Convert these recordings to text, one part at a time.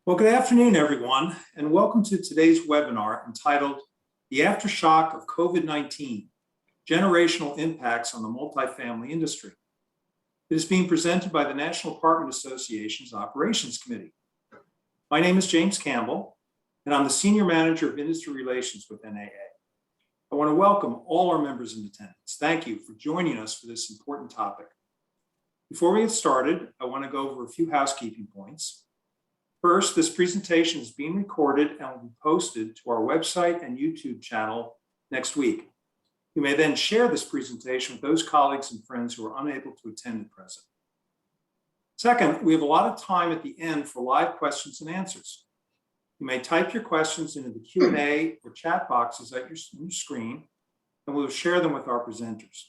Well, good afternoon, everyone, and welcome to today's webinar entitled The Aftershock of COVID-19, Generational Impacts on the Multifamily Industry. It is being presented by the National Apartment Association's Operations Committee. My name is James Campbell, and I'm the Senior Manager of Industry Relations with NAA. I want to welcome all our members in attendance. Thank you for joining us for this important topic. Before we get started, I want to go over a few housekeeping points. First, this presentation is being recorded and will be posted to our website and YouTube channel next week. You may then share this presentation with those colleagues and friends who are unable to attend in person. Second, we have a lot of time at the end for live questions and answers. You may type your questions into the Q&A or chat boxes at your screen, and we will share them with our presenters.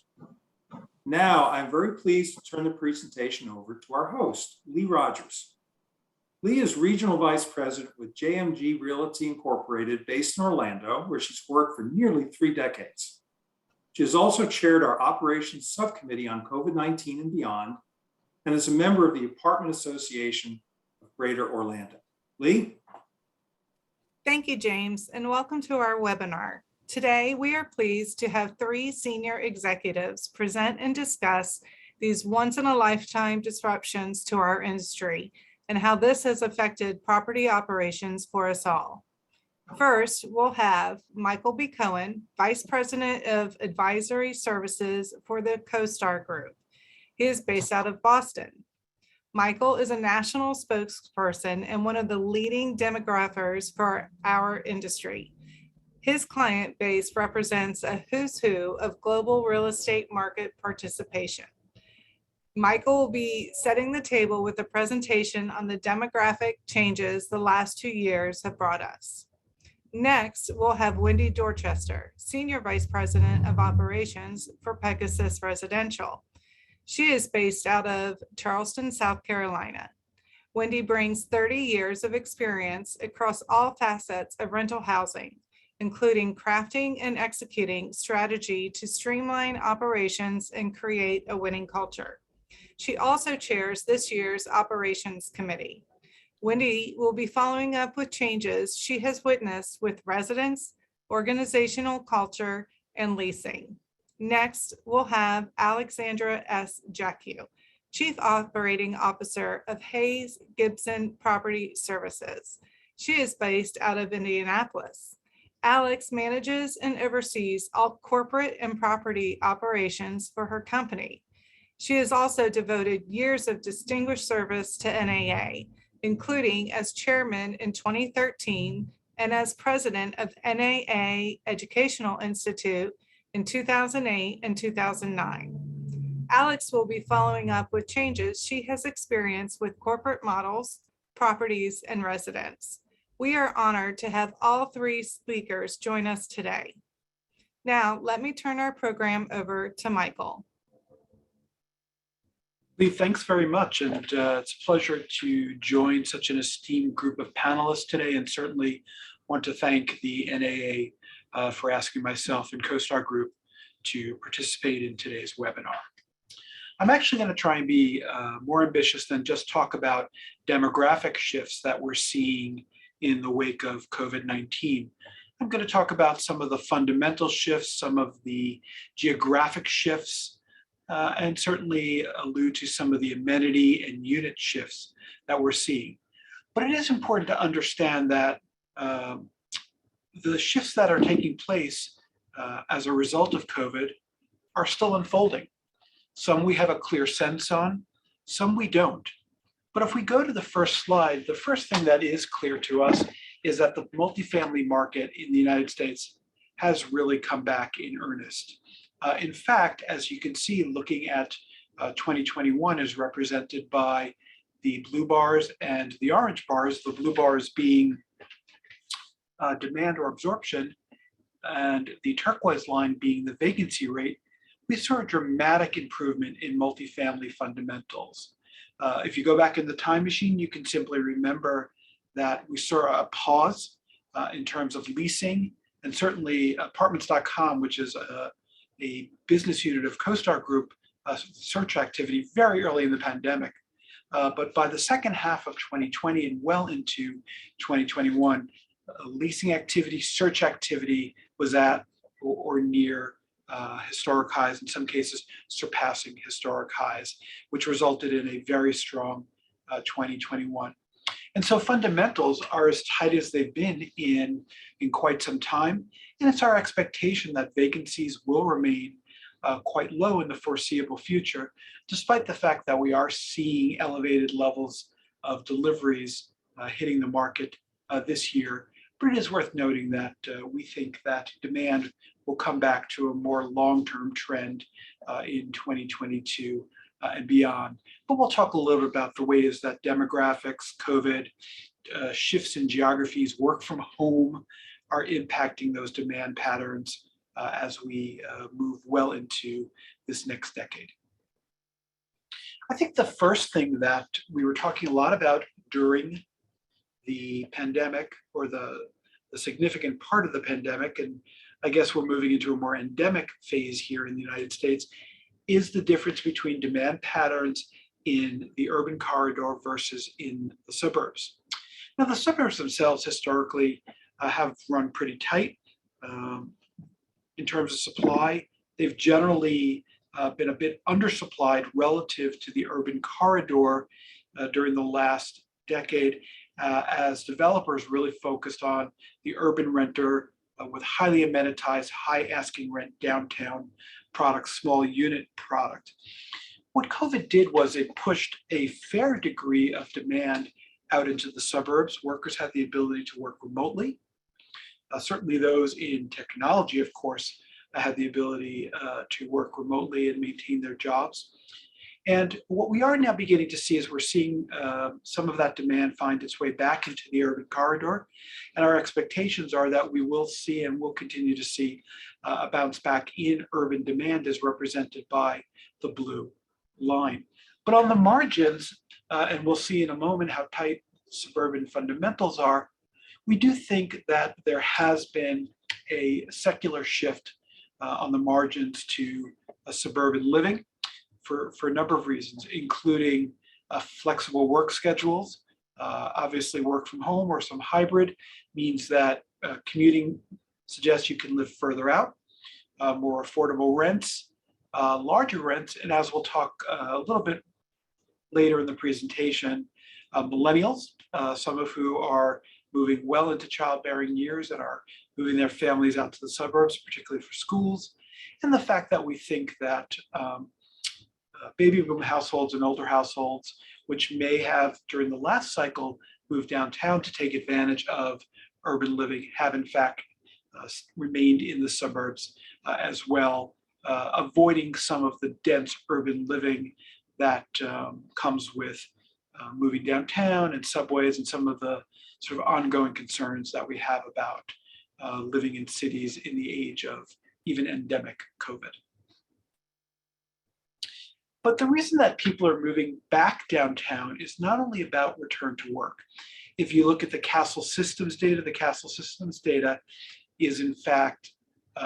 Now, I'm very pleased to turn the presentation over to our host, Lee Rogers. Lee is Regional Vice President with JMG Realty Incorporated based in Orlando, where she's worked for nearly 3 decades. She has also chaired our Operations Subcommittee on COVID-19 and beyond, and is a member of the Apartment Association of Greater Orlando. Lee? Thank you, James, and welcome to our webinar. Today, we are pleased to have 3 senior executives present and discuss these once-in-a-lifetime disruptions to our industry and how this has affected property operations for us all. First, we'll have Michael B. Cohen, Vice President of Advisory Services for the CoStar Group. He is based out of Boston. Michael is a national spokesperson and one of the leading demographers for our industry. His client base represents a who's who of global real estate market participation. Michael will be setting the table with a presentation on the demographic changes the last 2 years have brought us. Next, we'll have Wendy Dorchester, Senior Vice President of Operations for Pegasus Residential. She is based out of Charleston, South Carolina. Wendy brings 30 years of experience across all facets of rental housing, including crafting and executing strategy to streamline operations and create a winning culture. She also chairs this year's Operations Committee. Wendy will be following up with changes she has witnessed with residents, organizational culture, and leasing. Next, we'll have Alexandra S. Jacque, Chief Operating Officer of Hayes Gibson Property Services. She is based out of Indianapolis. Alex manages and oversees all corporate and property operations for her company. She has also devoted years of distinguished service to NAA, including as chairman in 2013 and as president of NAA Educational Institute in 2008 and 2009. Alex will be following up with changes she has experienced with corporate models, properties, and residents. We are honored to have all 3 speakers join us today. Now, let me turn our program over to Michael. Lee, thanks very much, and it's a pleasure to join such an esteemed group of panelists today, and certainly want to thank the NAA for asking myself and CoStar Group to participate in today's webinar. I'm actually going to try and be more ambitious than just talk about demographic shifts that we're seeing in the wake of COVID-19. I'm going to talk about some of the fundamental shifts, some of the geographic shifts, and certainly allude to some of the amenity and unit shifts that we're seeing. But it is important to understand that the shifts that are taking place as a result of COVID are still unfolding. Some we have a clear sense on, some we don't. But if we go to the first slide, the first thing that is clear to us is that the multifamily market in the United States has really come back in earnest. In fact, as you can see, looking at 2021 is represented by the blue bars and the orange bars, the blue bars being demand or absorption, and the turquoise line being the vacancy rate. We saw a dramatic improvement in multifamily fundamentals. If you go back in the time machine, you can simply remember that we saw a pause in terms of leasing, and certainly apartments.com, which is a business unit of CoStar Group, search activity very early in the pandemic, But by the second half of 2020 and well into 2021, leasing activity, search activity was at or near historic highs, in some cases surpassing historic highs, which resulted in a very strong 2021. And so fundamentals are as tight as they've been in quite some time. And it's our expectation that vacancies will remain quite low in the foreseeable future, despite the fact that we are seeing elevated levels of deliveries hitting the market this year. But it is worth noting that we think that demand will come back to a more long-term trend in 2022 and beyond. But we'll talk a little bit about the ways that demographics, COVID, shifts in geographies, work from home are impacting those demand patterns as we move well into this next decade. I think the first thing that we were talking a lot about during the pandemic, or the significant part of the pandemic, and I guess we're moving into a more endemic phase here in the United States, is the difference between demand patterns in the urban corridor versus in the suburbs. Now, the suburbs themselves historically have run pretty tight. In terms of supply, they've generally been a bit undersupplied relative to the urban corridor during the last decade, as developers really focused on the urban renter with highly amenitized, high asking rent downtown product, small unit product. What COVID did was it pushed a fair degree of demand out into the suburbs. Workers had the ability to work remotely. Certainly those in technology, of course, had the ability to work remotely and maintain their jobs. And what we are now beginning to see is we're seeing some of that demand find its way back into the urban corridor. And our expectations are that we will see and will continue to see a bounce back in urban demand as represented by the blue line. But on the margins, and we'll see in a moment how tight suburban fundamentals are, we do think that there has been a secular shift on the margins to suburban living for a number of reasons, including flexible work schedules. Obviously, work from home or some hybrid means that commuting suggests you can live further out, more affordable rents, larger rents, and as we'll talk a little bit later in the presentation, millennials, some of who are moving well into childbearing years and are moving their families out to the suburbs, particularly for schools, and the fact that we think that baby boom households and older households, which may have during the last cycle moved downtown to take advantage of urban living, have in fact remained in the suburbs as well, avoiding some of the dense urban living that comes with moving downtown and subways and some of the sort of ongoing concerns that we have about living in cities in the age of even endemic COVID. But the reason that people are moving back downtown is not only about return to work. If you look at the Castle Systems data, the Castle Systems data is in fact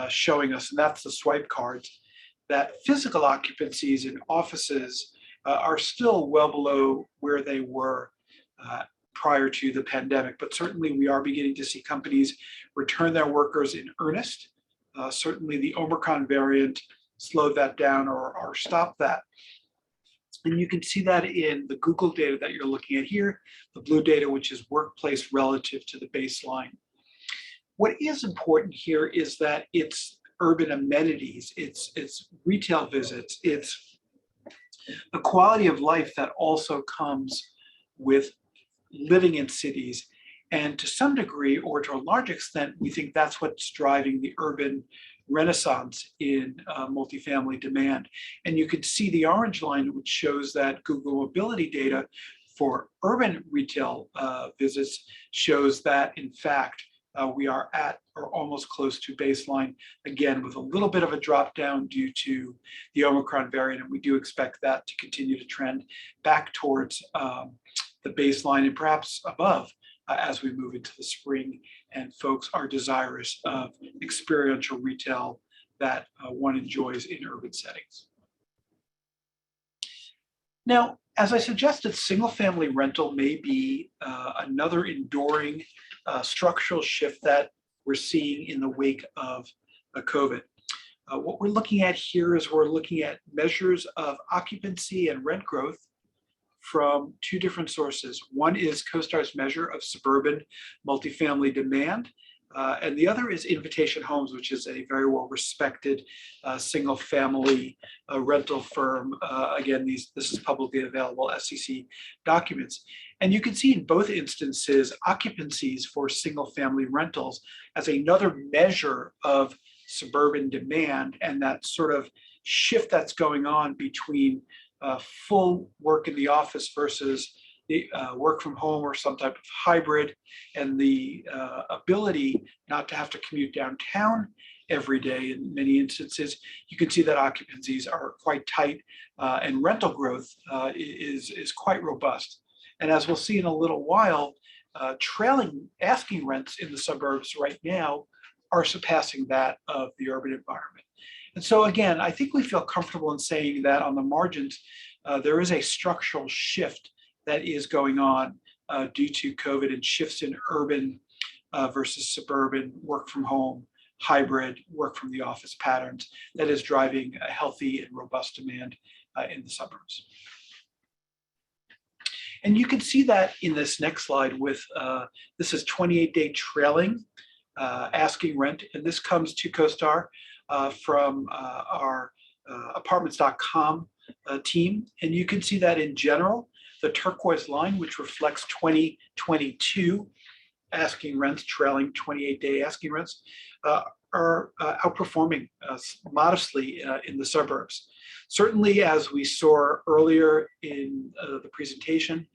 showing us, and that's the swipe cards, that physical occupancies in offices are still well below where they were prior to the pandemic. But certainly we are beginning to see companies return their workers in earnest. Certainly the Omicron variant slowed that down or stopped that. And you can see that in the Google data that you're looking at here, the blue data, which is workplace relative to the baseline. What is important here is that it's urban amenities, it's retail visits, it's the quality of life that also comes with living in cities. And to some degree, or to a large extent, we think that's what's driving the urban renaissance in multifamily demand. And you can see the orange line, which shows that Google mobility data for urban retail visits shows that, in fact, we are at or almost close to baseline, again, with a little bit of a drop down due to the Omicron variant. And we do expect that to continue to trend back towards the baseline and perhaps above as we move into the spring and folks are desirous of experiential retail that one enjoys in urban settings. Now, as I suggested, single-family rental may be another enduring structural shift that we're seeing in the wake of COVID. What we're looking at here is we're looking at measures of occupancy and rent growth from two different sources. One is CoStar's measure of suburban multifamily demand, and the other is Invitation Homes, which is a very well-respected single-family rental firm. Again, this is publicly available SEC documents. And you can see in both instances, occupancies for single-family rentals as another measure of suburban demand, and that sort of shift that's going on between full work in the office versus the work from home or some type of hybrid, and the ability not to have to commute downtown every day. In many instances, you can see that occupancies are quite tight, and rental growth is quite robust. And as we'll see in a little while, trailing asking rents in the suburbs right now are surpassing that of the urban environment. And so again, I think we feel comfortable in saying that on the margins, there is a structural shift that is going on due to COVID, and shifts in urban versus suburban, work from home, hybrid, work from the office patterns that is driving a healthy and robust demand in the suburbs. And you can see that in this next slide with, this is 28-day trailing asking rent, and this comes to CoStar from our apartments.com team. And you can see that in general, the turquoise line, which reflects 2022 asking rents, trailing 28-day asking rents, are outperforming modestly in the suburbs. Certainly, as we saw earlier in the presentation,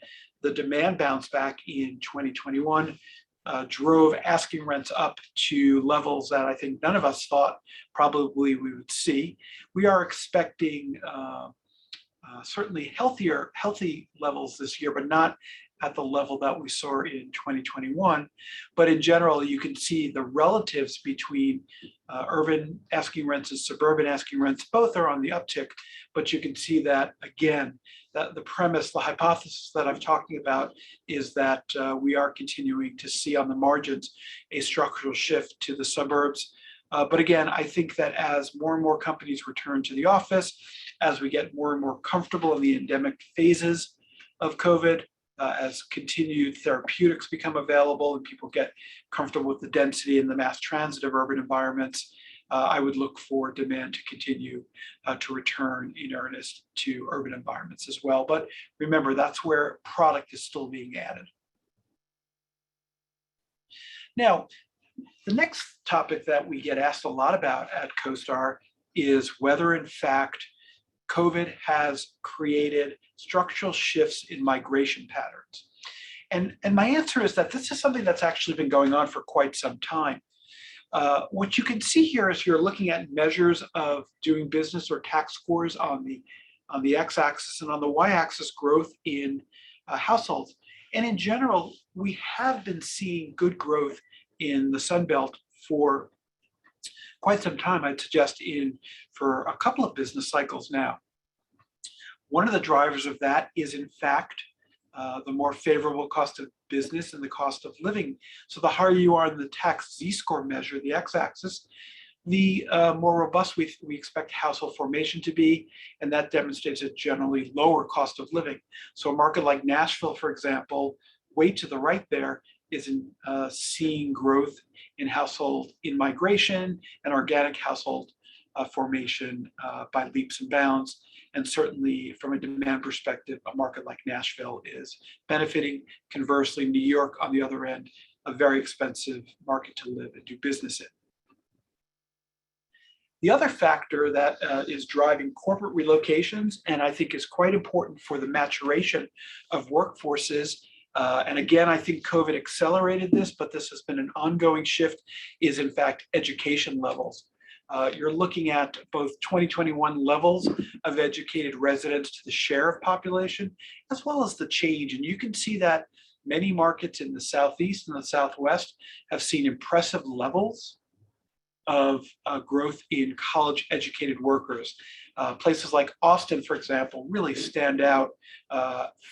the demand bounce back in 2021 drove asking rents up to levels that I think none of us thought probably we would see. We are expecting certainly healthy levels this year, but not at the level that we saw in 2021. But in general, you can see the relatives between urban asking rents and suburban asking rents. Both are on the uptick, but you can see that, again, that the premise, the hypothesis that I'm talking about is that we are continuing to see on the margins a structural shift to the suburbs. But again, I think that as more and more companies return to the office, as we get more and more comfortable in the endemic phases of COVID, as continued therapeutics become available and people get comfortable with the density and the mass transit of urban environments, I would look for demand to continue to return in earnest to urban environments as well. But remember, that's where product is still being added. Now, the next topic that we get asked a lot about at CoStar is whether, in fact, COVID has created structural shifts in migration patterns. And my answer is that this is something that's actually been going on for quite some time. What you can see here is you're looking at measures of doing business or tax scores on the x-axis, and on the y-axis growth in households. And in general, we have been seeing good growth in the Sun Belt for quite some time. I'd suggest for a couple of business cycles now. One of the drivers of that is, in fact, the more favorable cost of business and the cost of living. So the higher you are in the tax Z-score measure, the x-axis, the more robust we expect household formation to be, and that demonstrates a generally lower cost of living. So a market like Nashville, for example, way to the right there, is seeing growth in household in-migration and organic household formation by leaps and bounds. And certainly from a demand perspective, a market like Nashville is benefiting. Conversely, New York, on the other end, a very expensive market to live and do business in. The other factor that is driving corporate relocations, and I think is quite important for the maturation of workforces, and again, I think COVID accelerated this, but this has been an ongoing shift, is in fact education levels. You're looking at both 2021 levels of educated residents to the share of population, as well as the change. And you can see that many markets in the Southeast and the Southwest have seen impressive levels of growth in college educated workers. Places like Austin, for example, really stand out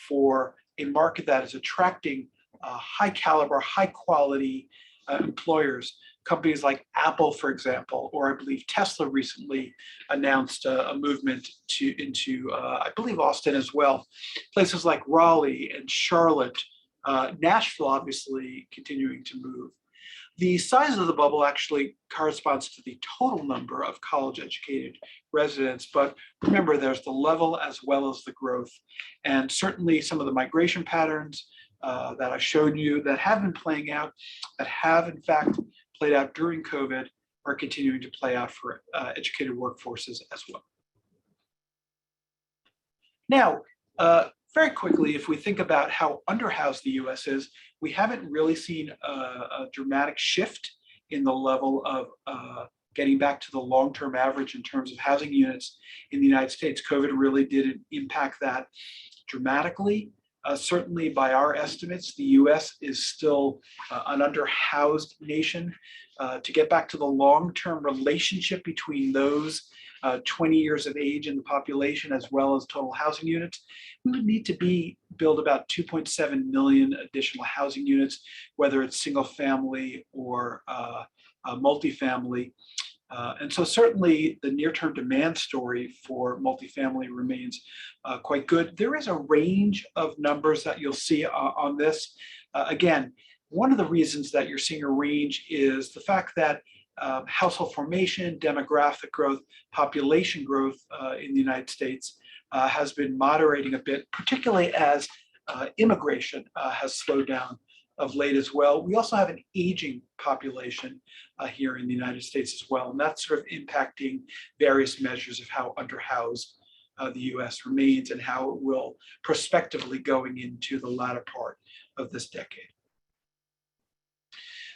for a market that is attracting high caliber, high quality employers. Companies like Apple, for example, or I believe Tesla recently announced a movement into I believe Austin as well. Places like Raleigh and Charlotte, Nashville obviously continuing to move. The size of the bubble actually corresponds to the total number of college educated residents, but remember there's the level as well as the growth. And certainly some of the migration patterns that I showed you that have been playing out, that have in fact played out during COVID, are continuing to play out for educated workforces as well. Now, very quickly, if we think about how underhoused the US is, we haven't really seen a dramatic shift in the level of getting back to the long-term average in terms of housing units in the United States. COVID really didn't impact that dramatically. Certainly by our estimates, the US is still an underhoused nation. To get back to the long-term relationship between those 20 years of age in the population as well as total housing units, we would need to build about 2.7 million additional housing units, whether it's single family or multifamily. And so certainly the near-term demand story for multifamily remains quite good. There is a range of numbers that you'll see on this. Again, one of the reasons that you're seeing a range is the fact that household formation, demographic growth, population growth in the United States has been moderating a bit, particularly as immigration has slowed down of late as well. We also have an aging population here in the United States as well, and that's sort of impacting various measures of how underhoused the US remains and how it will prospectively going into the latter part of this decade.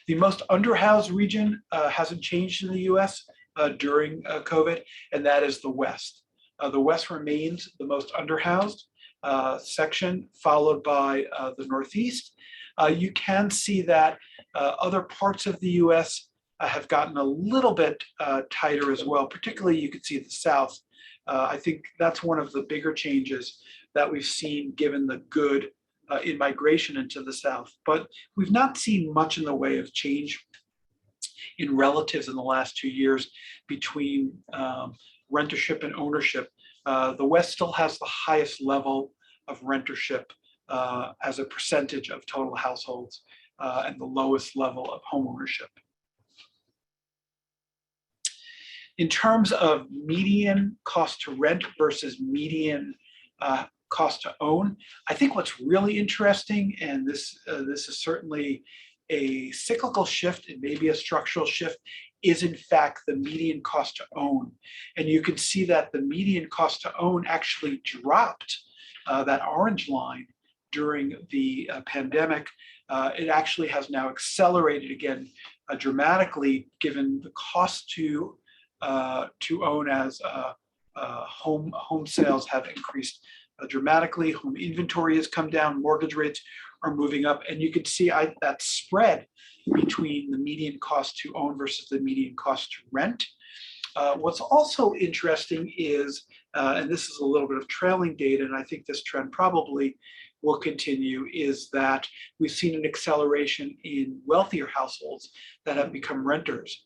The most underhoused region hasn't changed in the US during COVID, and that is the West. The West remains the most underhoused section, followed by the Northeast. You can see that other parts of the US have gotten a little bit tighter as well, particularly you can see the South. I think that's one of the bigger changes that we've seen given the good in migration into the South. But we've not seen much in the way of change in relatives in the last 2 years between rentership and ownership. The West still has the highest level of rentership as a percentage of total households and the lowest level of home ownership. In terms of median cost to rent versus median cost to own, I think what's really interesting, and this is certainly a cyclical shift and maybe a structural shift, is in fact the median cost to own. And you can see that the median cost to own actually dropped, that orange line, during the pandemic. It actually has now accelerated again dramatically, given the cost to own as home sales have increased dramatically. Home inventory has come down, mortgage rates are moving up, and you can see that spread between the median cost to own versus the median cost to rent. What's also interesting is, and this is a little bit of trailing data, and I think this trend probably will continue, is that we've seen an acceleration in wealthier households that have become renters.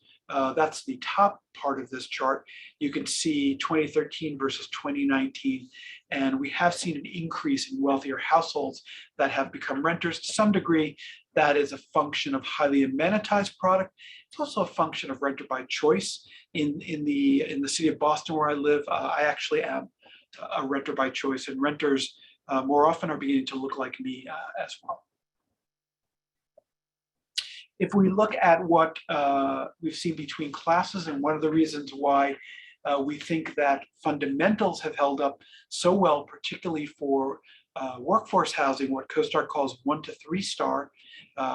That's the top part of this chart. You can see 2013 versus 2019, and we have seen an increase in wealthier households that have become renters. To some degree, that is a function of highly amenitized product. It's also a function of renter by choice. In the city of Boston, where I live, I actually am a renter by choice, and renters more often are beginning to look like me as well. If we look at what we've seen between classes, and one of the reasons why we think that fundamentals have held up so well, particularly for workforce housing, what CoStar calls 1 to 3 star,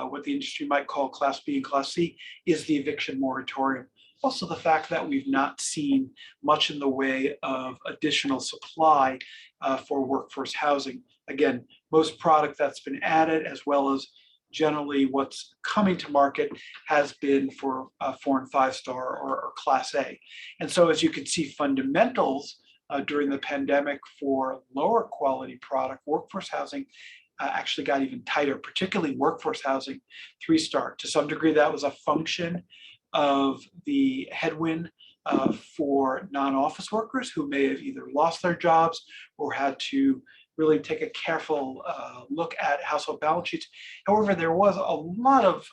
what the industry might call Class B and Class C, is the eviction moratorium. Also the fact that we've not seen much in the way of additional supply for workforce housing. Again, most product that's been added, as well as generally what's coming to market has been for 4 and 5 star or Class A. And so as you can see, fundamentals during the pandemic for lower quality product, workforce housing, actually got even tighter, particularly workforce housing 3-star. To some degree, that was a function of the headwind for non-office workers who may have either lost their jobs or had to really take a careful look at household balance sheets. However, there was a lot of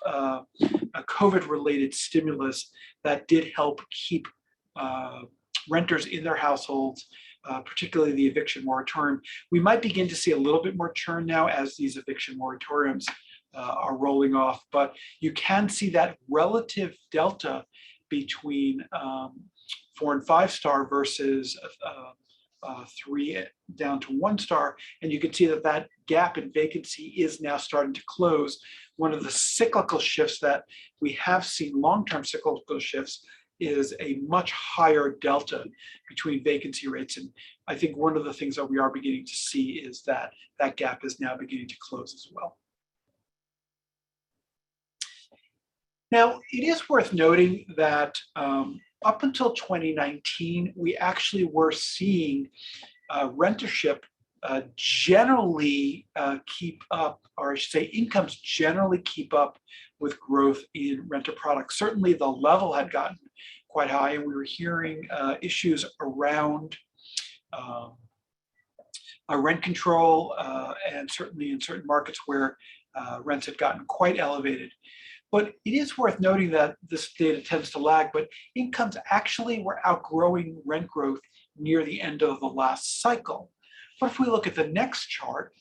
COVID-related stimulus that did help keep renters in their households, particularly the eviction moratorium. We might begin to see a little bit more churn now as these eviction moratoriums are rolling off, but you can see that relative delta between 4 and 5 star versus 3 down to 1 star, and you can see that that gap in vacancy is now starting to close. One of the cyclical shifts that we have seen, long-term cyclical shifts, is a much higher delta between vacancy rates, and I think one of the things that we are beginning to see is that that gap is now beginning to close as well. Now, it is worth noting that up until 2019, we actually were seeing rentership generally keep up, or I should say incomes generally keep up with growth in renter products. Certainly the level had gotten quite high, and we were hearing issues around rent control, and certainly in certain markets where rents had gotten quite elevated. But it is worth noting that this data tends to lag, but incomes actually were outgrowing rent growth near the end of the last cycle. But if we look at the next chart,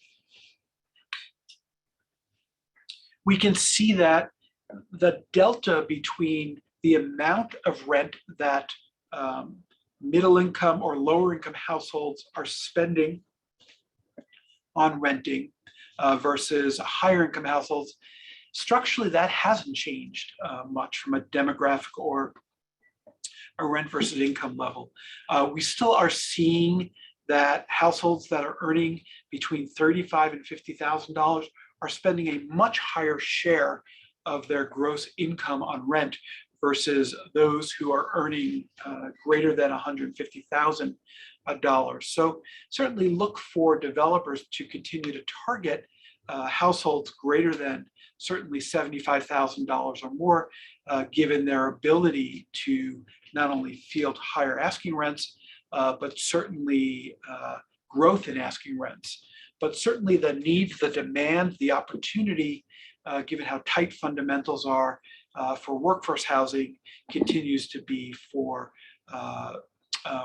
we can see that the delta between the amount of rent that middle income or lower income households are spending on renting versus higher income households, structurally that hasn't changed much from a demographic or a rent versus income level. We still are seeing that households that are earning between $35,000 and $50,000 are spending a much higher share of their gross income on rent versus those who are earning greater than $150,000. So certainly look for developers to continue to target households greater than certainly $75,000 or more, given their ability to not only field higher asking rents, but certainly growth in asking rents. But certainly the need, the demand, the opportunity, given how tight fundamentals are for workforce housing, continues to be for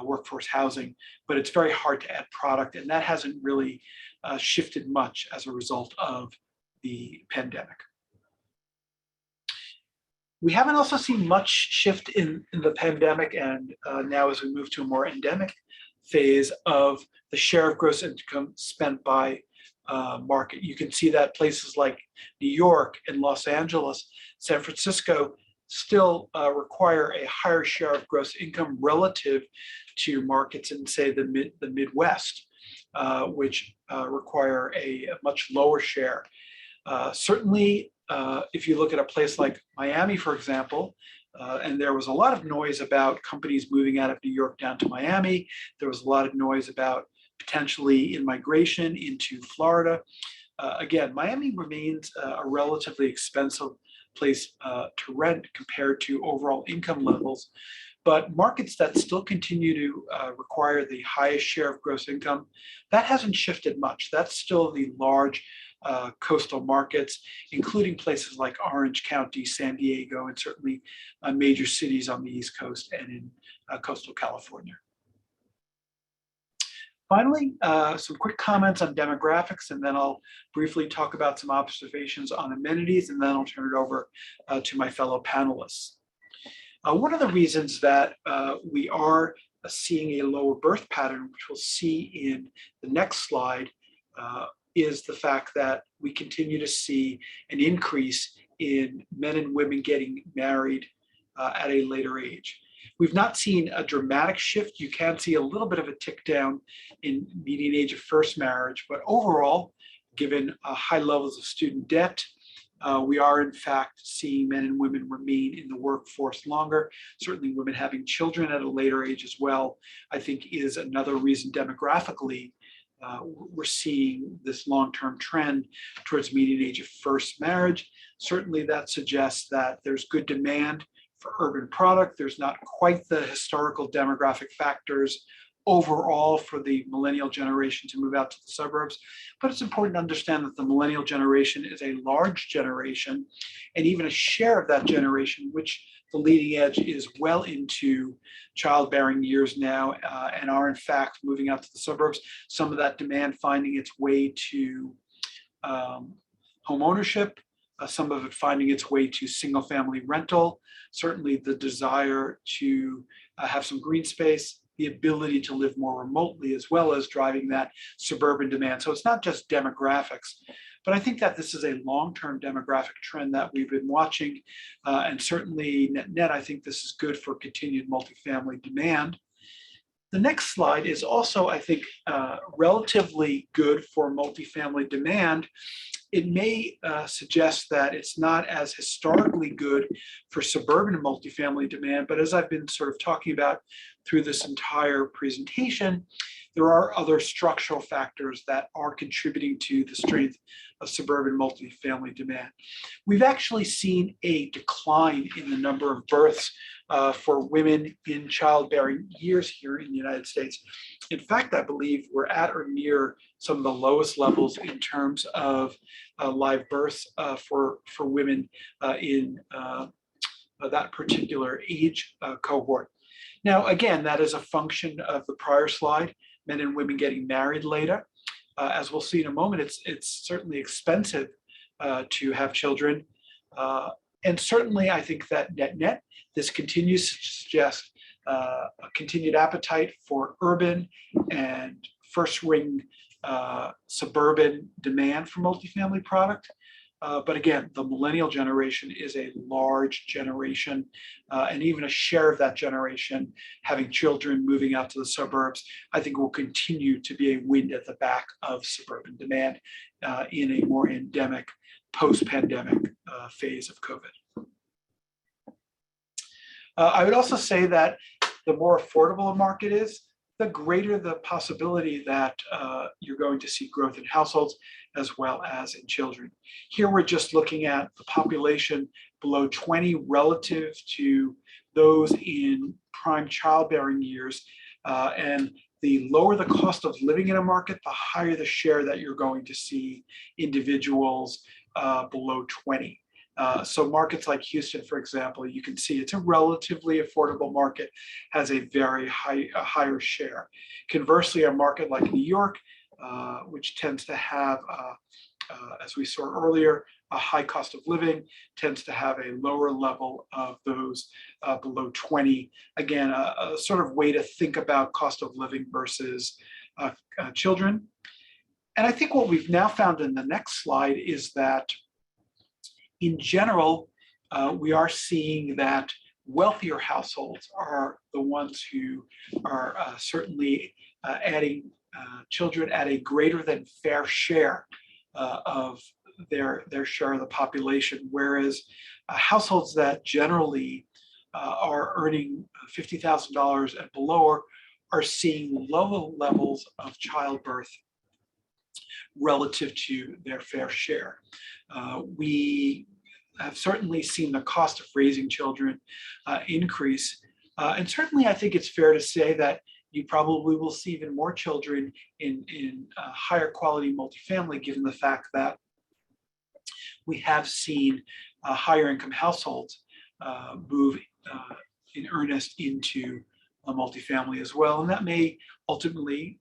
workforce housing, but it's very hard to add product, and that hasn't really shifted much as a result of the pandemic. We haven't also seen much shift in the pandemic, and now as we move to a more endemic phase of the share of gross income spent by market. You can see that places like New York and Los Angeles, San Francisco still require a higher share of gross income relative to markets in, say, the Midwest, which require a much lower share. Certainly, if you look at a place like Miami, for example, and there was a lot of noise about companies moving out of New York down to Miami. There was a lot of noise about potentially immigration into Florida. Again, Miami remains a relatively expensive place to rent compared to overall income levels. But markets that still continue to require the highest share of gross income, that hasn't shifted much. That's still the large coastal markets, including places like Orange County, San Diego, and certainly major cities on the East Coast and in coastal California. Finally, some quick comments on demographics, and then I'll briefly talk about some observations on amenities, and then I'll turn it over to my fellow panelists. One of the reasons that we are seeing a lower birth pattern, which we'll see in the next slide, is the fact that we continue to see an increase in men and women getting married at a later age. We've not seen a dramatic shift. You can see a little bit of a tick down in median age of first marriage, but overall, given high levels of student debt, We are, in fact, seeing men and women remain in the workforce longer. Certainly, women having children at a later age as well, I think, is another reason demographically we're seeing this long-term trend towards median age of first marriage. Certainly, that suggests that there's good demand for urban product. There's not quite the historical demographic factors overall for the millennial generation to move out to the suburbs. But it's important to understand that the millennial generation is a large generation, and even a share of that generation, which the leading edge is well into childbearing years now, and are in fact moving out to the suburbs. Some of that demand finding its way to home ownership, some of it finding its way to single family rental, certainly the desire to have some green space, the ability to live more remotely, as well as driving that suburban demand. So it's not just demographics, but I think that this is a long-term demographic trend that we've been watching. And certainly net, I think this is good for continued multifamily demand. The next slide is also, I think, relatively good for multifamily demand. It may suggest that it's not as historically good for suburban multifamily demand, but as I've been sort of talking about through this entire presentation, there are other structural factors that are contributing to the strength of suburban multifamily demand. We've actually seen a decline in the number of births for women in childbearing years here in the United States. In fact, I believe we're at or near some of the lowest levels in terms of live births for women in that particular age cohort. Now, again, that is a function of the prior slide, men and women getting married later. As we'll see in a moment, it's certainly expensive to have children. And certainly, I think that net, this continues to suggest a continued appetite for urban and first-ring suburban demand for multifamily product. But again, the millennial generation is a large generation, and even a share of that generation having children moving out to the suburbs, I think will continue to be a wind at the back of suburban demand in a more endemic post-pandemic phase of COVID. I would also say that the more affordable a market is, the greater the possibility that you're going to see growth in households as well as in children. Here we're just looking at the population below 20 relative to those in prime childbearing years. And the lower the cost of living in a market, the higher the share that you're going to see individuals below 20. So markets like Houston, for example, you can see it's a relatively affordable market, has a very higher share. Conversely, a market like New York, which tends to have, as we saw earlier, a high cost of living, tends to have a lower level of those below 20. Again, a sort of way to think about cost of living versus children. And I think what we've now found in the next slide is that in general, we are seeing that wealthier households are the ones who are certainly adding children at a greater than fair share of their share of the population, whereas households that generally are earning $50,000 and below are seeing lower levels of childbirth relative to their fair share. We have certainly seen the cost of raising children increase. And certainly I think it's fair to say that you probably will see even more children in higher quality multifamily, given the fact that we have seen higher income households move in earnest into a multifamily as well. And that may ultimately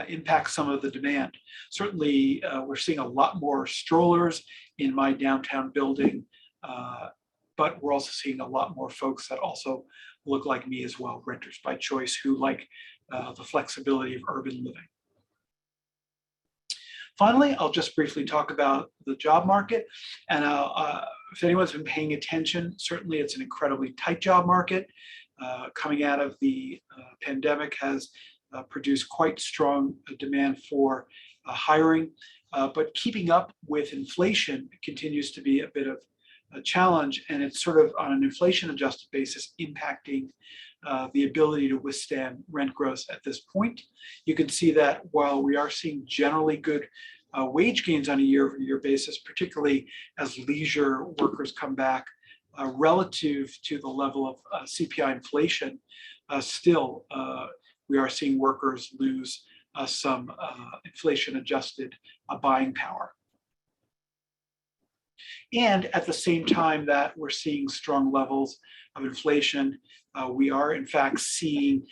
impact some of the demand. Certainly, we're seeing a lot more strollers in my downtown building, but we're also seeing a lot more folks that also look like me as well, renters by choice, who like the flexibility of urban living. Finally, I'll just briefly talk about the job market. And if anyone's been paying attention, certainly it's an incredibly tight job market. Coming out of the pandemic has produced quite strong demand for hiring. But keeping up with inflation continues to be a bit of a challenge, and it's sort of on an inflation adjusted basis impacting the ability to withstand rent growth at this point. You can see that while we are seeing generally good wage gains on a year-over-year basis, particularly as leisure workers come back, relative to the level of CPI inflation, still we are seeing workers lose some inflation-adjusted buying power. And at the same time that we're seeing strong levels of inflation, we are in fact seeing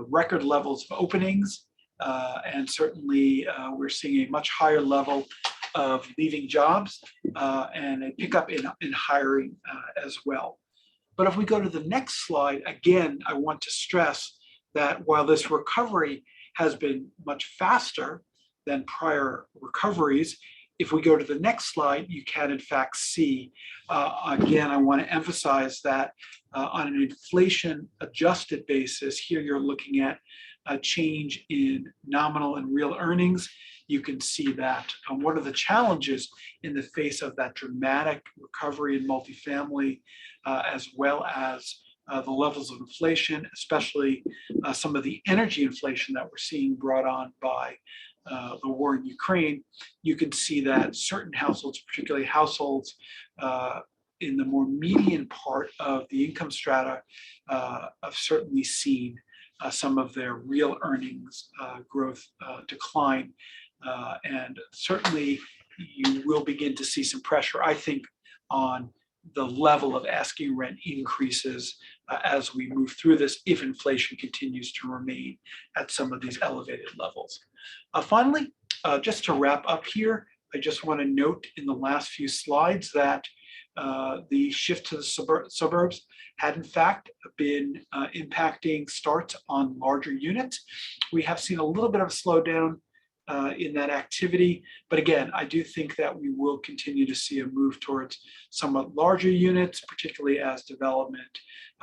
record levels of openings, and certainly we're seeing a much higher level of leaving jobs and a pickup in hiring as well. But if we go to the next slide, again, I want to stress that while this recovery has been much faster than prior recoveries, if we go to the next slide, you can in fact see, again, I want to emphasize that on an inflation adjusted basis, here you're looking at a change in nominal and real earnings. You can see that one of the challenges in the face of that dramatic recovery in multifamily, as well as the levels of inflation, especially some of the energy inflation that we're seeing brought on by the war in Ukraine, you can see that certain households, particularly households in the more median part of the income strata, have certainly seen some of their real earnings growth decline. And certainly you will begin to see some pressure, I think, on the level of asking rent increases as we move through this, if inflation continues to remain at some of these elevated levels. Finally, just to wrap up here, I just want to note in the last few slides that the shift to the suburbs had in fact been impacting starts on larger units. We have seen a little bit of a slowdown in that activity, but again, I do think that we will continue to see a move towards somewhat larger units, particularly as development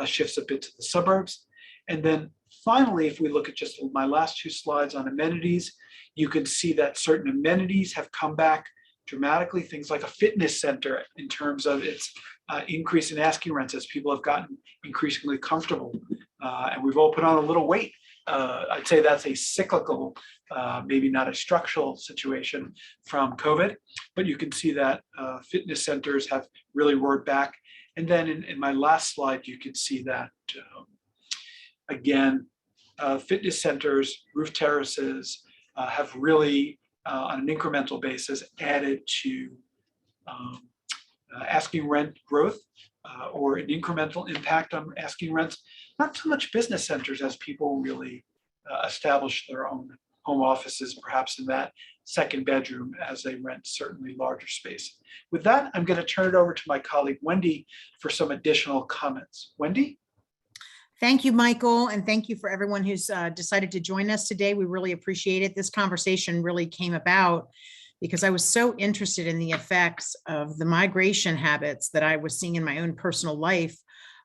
shifts a bit to the suburbs. And then finally, if we look at just my last two slides on amenities, you can see that certain amenities have come back dramatically, things like a fitness center in terms of its increase in asking rents as people have gotten increasingly comfortable. And we've all put on a little weight. I'd say that's a cyclical, maybe not a structural situation from COVID, but you can see that fitness centers have really roared back. And then in my last slide, you can see that, again, fitness centers, roof terraces have really, on an incremental basis, added to asking rent growth or an incremental impact on asking rents. Not so much business centers as people really establish their own home offices, perhaps in that second bedroom as they rent certainly larger space. With that, I'm going to turn it over to my colleague, Wendy, for some additional comments. Wendy? Thank you, Michael, and thank you for everyone who's decided to join us today. We really appreciate it. This conversation really came about because I was so interested in the effects of the migration habits that I was seeing in my own personal life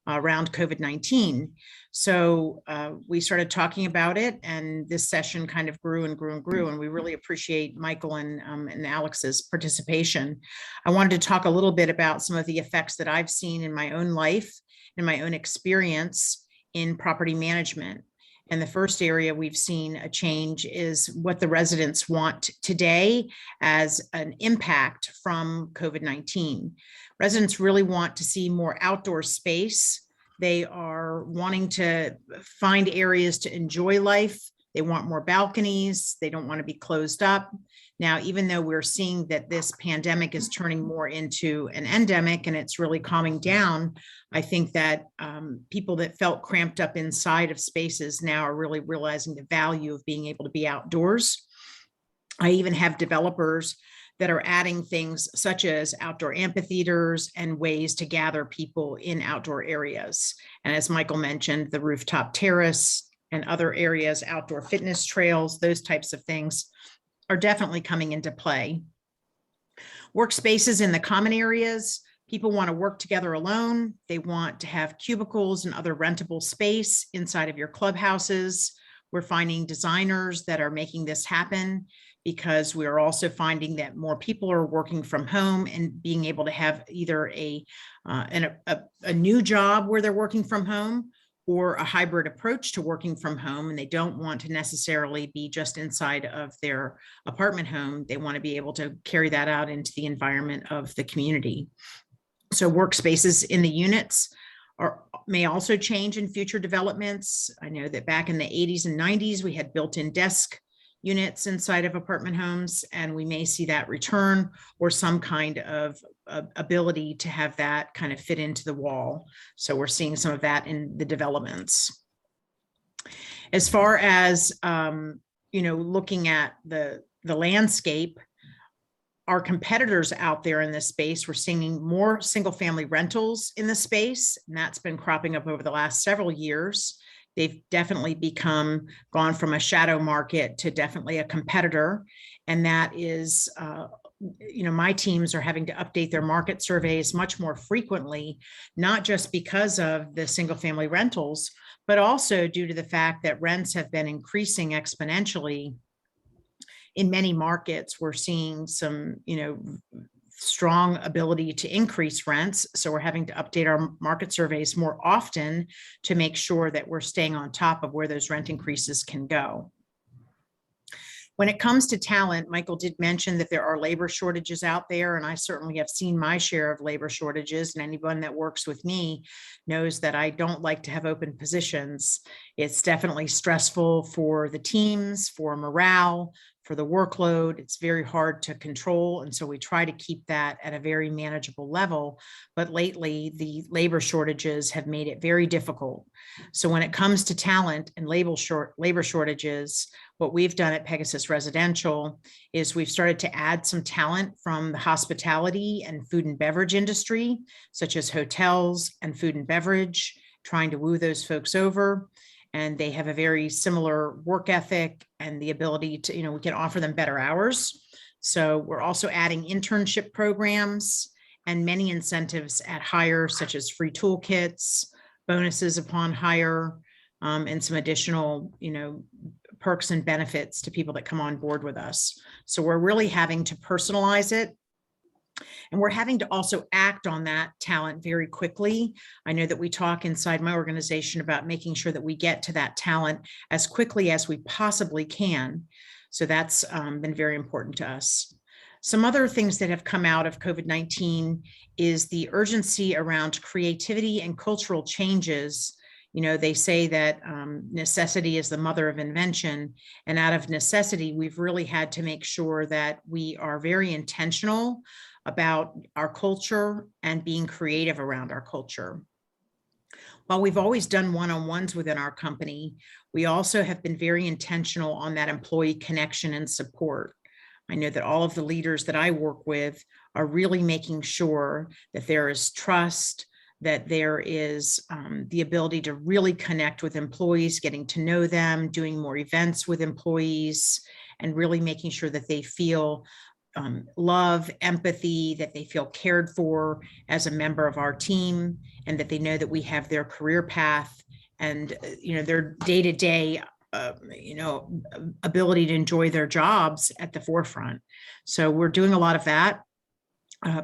around COVID-19. So we started talking about it, and this session kind of grew and grew and grew, and we really appreciate Michael and Alex's participation. I wanted to talk a little bit about some of the effects that I've seen in my own life, in my own experience in property management. And the first area we've seen a change is what the residents want today as an impact from COVID-19. Residents really want to see more outdoor space. They are wanting to find areas to enjoy life. They want more balconies. They don't want to be closed up. Now, even though we're seeing that this pandemic is turning more into an endemic and it's really calming down, I think that people that felt cramped up inside of spaces now are really realizing the value of being able to be outdoors. I even have developers that are adding things such as outdoor amphitheaters and ways to gather people in outdoor areas. And as Michael mentioned, the rooftop terrace and other areas, outdoor fitness trails, those types of things are definitely coming into play. Workspaces in the common areas, people want to work together alone. They want to have cubicles and other rentable space inside of your clubhouses. We're finding designers that are making this happen. because we are also finding that more people are working from home and being able to have either a new job where they're working from home or a hybrid approach to working from home. And they don't want to necessarily be just inside of their apartment home. They want to be able to carry that out into the environment of the community. So workspaces in the units may also change in future developments. I know that back in the 80s and 90s, we had built-in desk units inside of apartment homes, and we may see that return, or some kind of ability to have that kind of fit into the wall. So we're seeing some of that in the developments. As far as looking at the landscape, our competitors out there in this space, we're seeing more single-family rentals in the space, and that's been cropping up over the last several years. They've definitely gone from a shadow market to definitely a competitor. And that is, my teams are having to update their market surveys much more frequently, not just because of the single family rentals, but also due to the fact that rents have been increasing exponentially. In many markets, we're seeing some, strong ability to increase rents. So we're having to update our market surveys more often to make sure that we're staying on top of where those rent increases can go. When it comes to talent, Michael did mention that there are labor shortages out there, and I certainly have seen my share of labor shortages, and anyone that works with me knows that I don't like to have open positions. It's definitely stressful for the teams, for morale, for the workload. It's very hard to control. And so we try to keep that at a very manageable level. But lately, the labor shortages have made it very difficult. So when it comes to talent and labor shortages, what we've done at Pegasus Residential is we've started to add some talent from the hospitality and food and beverage industry, such as hotels and food and beverage, trying to woo those folks over. And they have a very similar work ethic and the ability to, we can offer them better hours. So we're also adding internship programs and many incentives at hire, such as free toolkits, bonuses upon hire, and some additional, perks and benefits to people that come on board with us. So we're really having to personalize it. And we're having to also act on that talent very quickly. I know that we talk inside my organization about making sure that we get to that talent as quickly as we possibly can. So that's been very important to us. Some other things that have come out of COVID-19 is the urgency around creativity and cultural changes. They say that necessity is the mother of invention. And out of necessity, we've really had to make sure that we are very intentional about our culture and being creative around our culture. While we've always done one-on-ones within our company, we also have been very intentional on that employee connection and support. I know that all of the leaders that I work with are really making sure that there is trust, that there is the ability to really connect with employees, getting to know them, doing more events with employees, and really making sure that they feel love, empathy, that they feel cared for as a member of our team, and that they know that we have their career path and their day-to-day ability to enjoy their jobs at the forefront. So we're doing a lot of that.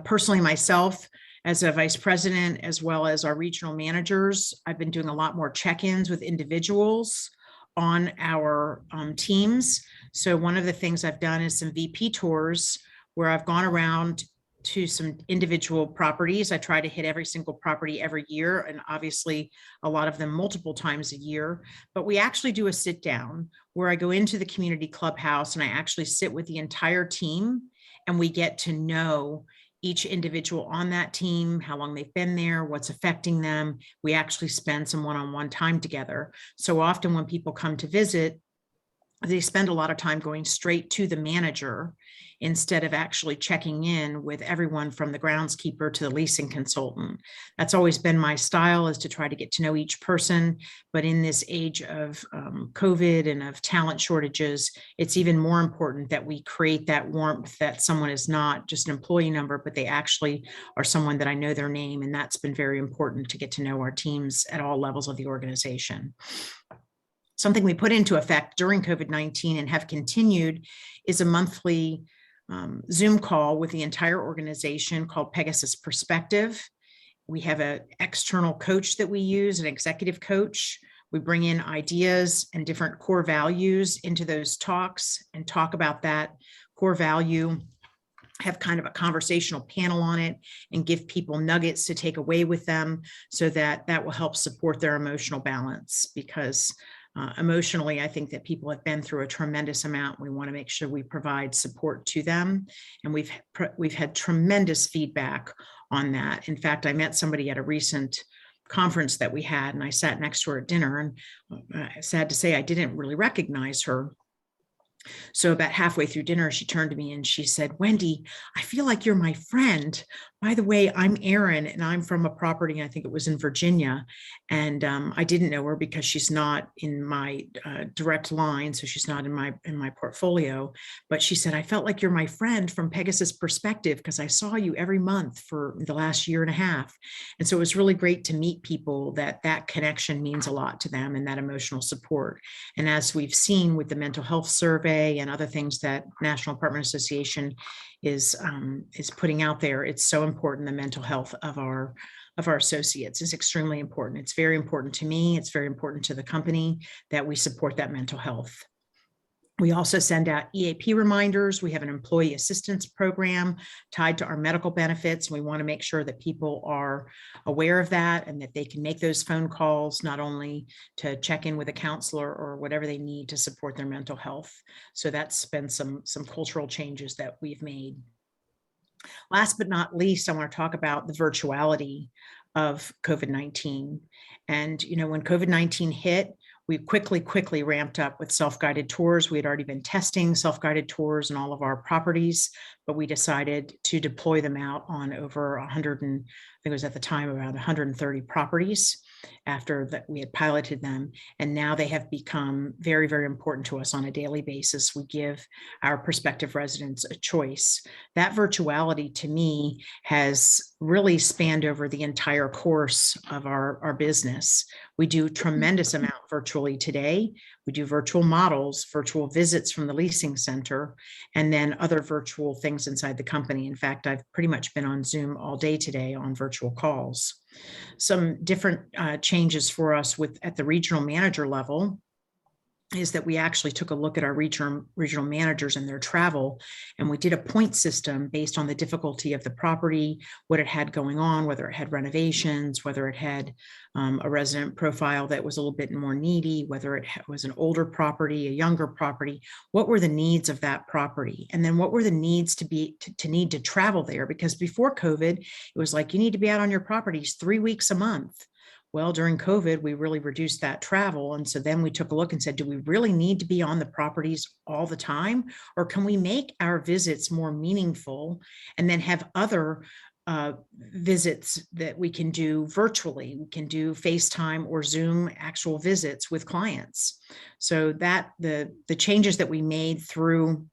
Personally, myself, as a vice president, as well as our regional managers, I've been doing a lot more check-ins with individuals on our teams. So one of the things I've done is some VP tours where I've gone around to some individual properties. I try to hit every single property every year, and obviously a lot of them multiple times a year. But we actually do a sit down where I go into the community clubhouse and I actually sit with the entire team, and we get to know each individual on that team, how long they've been there, what's affecting them. We actually spend some one-on-one time together. So often when people come to visit, they spend a lot of time going straight to the manager instead of actually checking in with everyone from the groundskeeper to the leasing consultant. That's always been my style, is to try to get to know each person. But in this age of COVID and of talent shortages, it's even more important that we create that warmth, that someone is not just an employee number, but they actually are someone that I know their name. And that's been very important to get to know our teams at all levels of the organization. Something we put into effect during COVID-19 and have continued is a monthly Zoom call with the entire organization called Pegasus Perspective. We have an external coach that we use, an executive coach. We bring in ideas and different core values into those talks and talk about that core value, have kind of a conversational panel on it, and give people nuggets to take away with them so that that will help support their emotional balance. Because emotionally, I think that people have been through a tremendous amount. We want to make sure we provide support to them. And we've had tremendous feedback on that. In fact, I met somebody at a recent conference that we had, and I sat next to her at dinner, and sad to say, I didn't really recognize her. So about halfway through dinner, she turned to me and she said, "Wendy, I feel like you're my friend. By the way, I'm Erin, and I'm from a property, I think it was in Virginia." And I didn't know her because she's not in my direct line, so she's not in my portfolio. But she said, "I felt like you're my friend from Pegasus Perspective because I saw you every month for the last year and a half." And so it was really great to meet people that connection means a lot to them, and that emotional support. And as we've seen with the mental health survey and other things that National Apartment Association is putting out there, it's so important. The mental health of our associates is extremely important. It's very important to me. It's very important to the company that we support that mental health. We also send out EAP reminders. We have an employee assistance program tied to our medical benefits. We want to make sure that people are aware of that and that they can make those phone calls, not only to check in with a counselor or whatever they need to support their mental health. So that's been some cultural changes that we've made. Last but not least, I want to talk about the virtuality of COVID-19. And, when COVID-19 hit, we quickly ramped up with self-guided tours. We had already been testing self-guided tours in all of our properties, but we decided to deploy them out on over 100, and I think it was at the time around 130 properties after that we had piloted them. And now they have become very, very important to us on a daily basis. We give our prospective residents a choice. That virtuality to me has really spanned over the entire course of our business. We do tremendous amount virtually today. We do virtual models, virtual visits from the leasing center, and then other virtual things inside the company. In fact, I've pretty much been on Zoom all day today on virtual calls. Some different changes for us at the regional manager level is that we actually took a look at our regional managers and their travel, and we did a point system based on the difficulty of the property, what it had going on, whether it had renovations, whether it had a resident profile that was a little bit more needy, whether it was an older property, a younger property, what were the needs of that property? And then what were the needs to need to travel there? Because before COVID, it was like, you need to be out on your properties 3 weeks a month. Well, during COVID, we really reduced that travel. And so then we took a look and said, do we really need to be on the properties all the time? Or can we make our visits more meaningful and then have other visits that we can do virtually? We can do FaceTime or Zoom actual visits with clients. So that the changes that we made through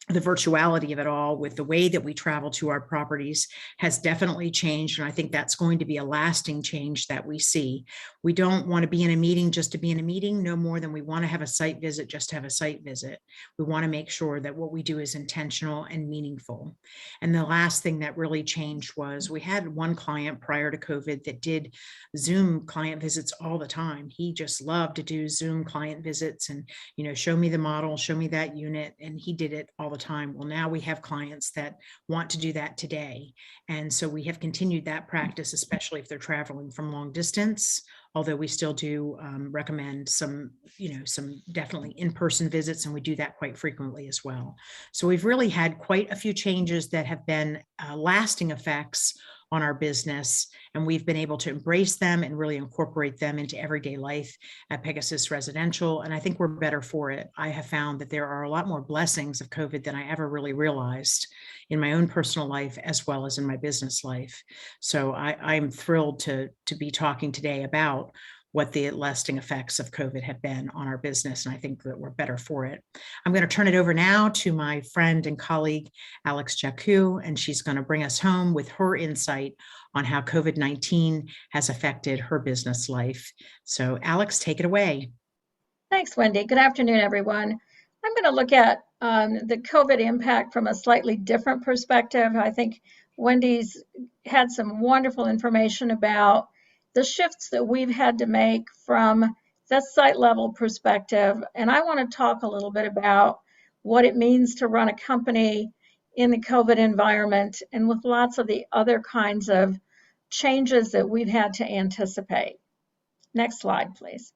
the virtuality of it all with the way that we travel to our properties has definitely changed. And I think that's going to be a lasting change that we see. We don't want to be in a meeting just to be in a meeting, no more than we want to have a site visit just to have a site visit. We want to make sure that what we do is intentional and meaningful. And the last thing that really changed was we had one client prior to COVID that did Zoom client visits all the time. He just loved to do Zoom client visits and, show me the model, show me that unit. And he did it all the time. Well, now we have clients that want to do that today. And so we have continued that practice, especially if they're traveling from long distance, although we still do recommend some definitely in-person visits, and we do that quite frequently as well. So we've really had quite a few changes that have been lasting effects on our business, and we've been able to embrace them and really incorporate them into everyday life at Pegasus Residential, and I think we're better for it. I have found that there are a lot more blessings of COVID than I ever really realized in my own personal life as well as in my business life. So I'm thrilled to be talking today about what the lasting effects of COVID have been on our business. And I think that we're better for it. I'm going to turn it over now to my friend and colleague, Alex Jacu, and she's going to bring us home with her insight on how COVID-19 has affected her business life. So Alex, take it away. Thanks, Wendy. Good afternoon, everyone. I'm going to look at the COVID impact from a slightly different perspective. I think Wendy's had some wonderful information about the shifts that we've had to make from the site level perspective. And I want to talk a little bit about what it means to run a company in the COVID environment and with lots of the other kinds of changes that we've had to anticipate. Next slide, please.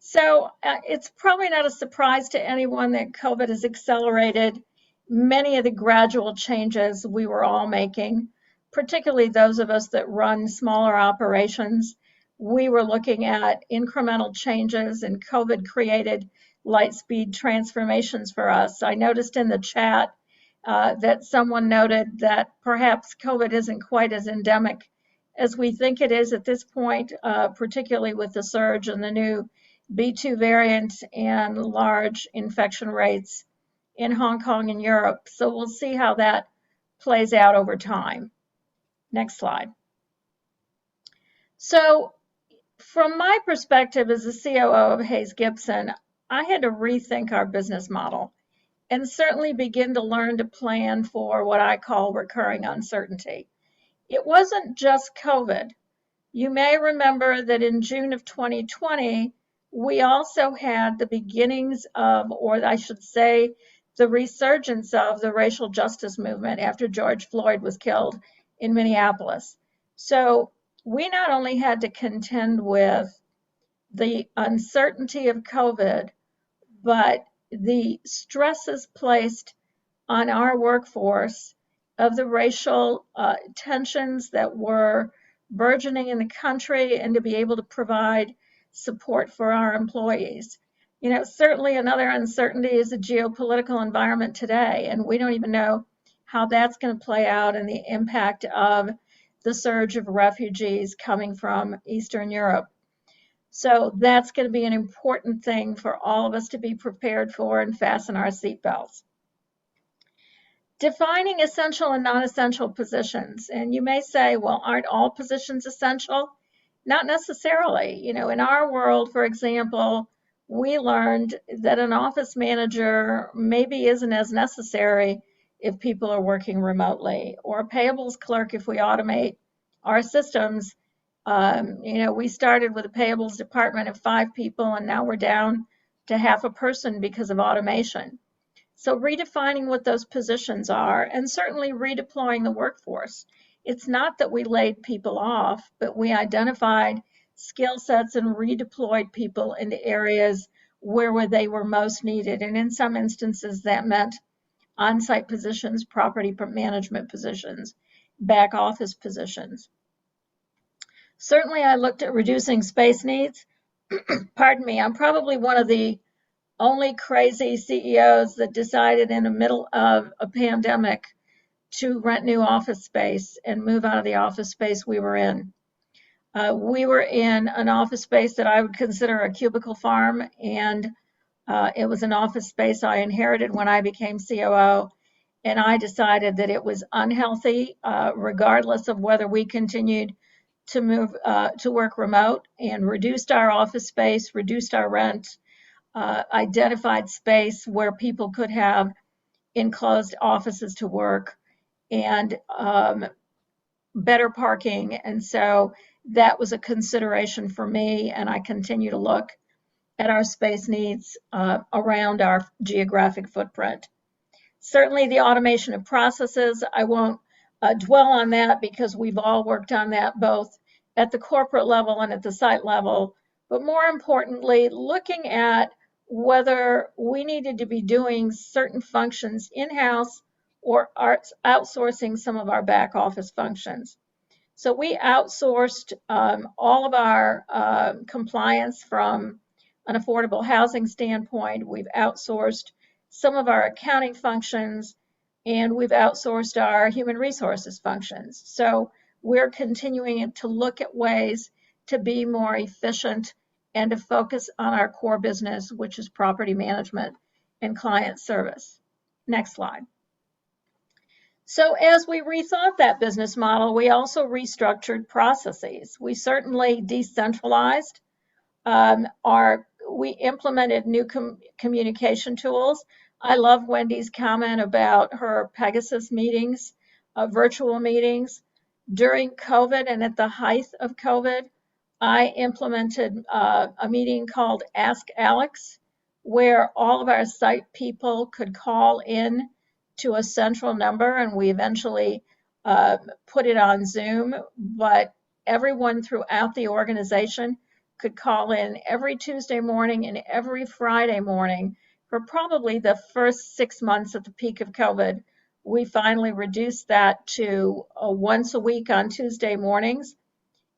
So it's probably not a surprise to anyone that COVID has accelerated many of the gradual changes we were all making, particularly those of us that run smaller operations. We were looking at incremental changes, and COVID created light speed transformations for us. I noticed in the chat that someone noted that perhaps COVID isn't quite as endemic as we think it is at this point, particularly with the surge and the new B2 variant and large infection rates in Hong Kong and Europe. So we'll see how that plays out over time. Next slide. So from my perspective as the COO of Hayes Gibson, I had to rethink our business model and certainly begin to learn to plan for what I call recurring uncertainty. It wasn't just COVID. You may remember that in June of 2020, we also had the beginnings of, or I should say, the resurgence of the racial justice movement after George Floyd was killed in Minneapolis. So we not only had to contend with the uncertainty of COVID, but the stresses placed on our workforce of the racial tensions that were burgeoning in the country, and to be able to provide support for our employees. You know, certainly another uncertainty is the geopolitical environment today, and we don't even know how that's going to play out and the impact of the surge of refugees coming from Eastern Europe. So that's going to be an important thing for all of us to be prepared for and fasten our seatbelts. Defining essential and non-essential positions. And you may say, well, aren't all positions essential? Not necessarily. You know, in our world, for example, we learned that an office manager maybe isn't as necessary if people are working remotely, or a payables clerk if we automate our systems. You know, we started with a payables department of 5 people, and now we're down to half a person because of automation. So redefining what those positions are, and certainly redeploying the workforce. It's not that we laid people off, but we identified skill sets and redeployed people into areas where they were most needed. And in some instances, that meant on-site positions, property management positions, back office positions. Certainly, I looked at reducing space needs. Pardon me, I'm probably one of the only crazy CEOs that decided in the middle of a pandemic to rent new office space and move out of the office space we were in. We were in an office space that I would consider a cubicle farm, and it was an office space I inherited when I became COO, and I decided that it was unhealthy, regardless of whether we continued to move to work remote, and reduced our office space, reduced our rent, identified space where people could have enclosed offices to work, and better parking. And so that was a consideration for me, and I continue to look at our space needs around our geographic footprint. Certainly the automation of processes, I won't dwell on that because we've all worked on that both at the corporate level and at the site level, but more importantly, looking at whether we needed to be doing certain functions in-house or outsourcing some of our back office functions. So we outsourced all of our compliance from an affordable housing standpoint. We've outsourced some of our accounting functions, and we've outsourced our human resources functions. So we're continuing to look at ways to be more efficient and to focus on our core business, which is property management and client service. Next slide. So as we rethought that business model, we also restructured processes. We certainly decentralized our We implemented new communication tools. I love Wendy's comment about her Pegasus meetings, virtual meetings. During COVID and at the height of COVID, I implemented a meeting called Ask Alex, where all of our site people could call in to a central number, and we eventually put it on Zoom, but everyone throughout the organization could call in every Tuesday morning and every Friday morning for probably the first 6 months at the peak of COVID. We finally reduced that to once a week on Tuesday mornings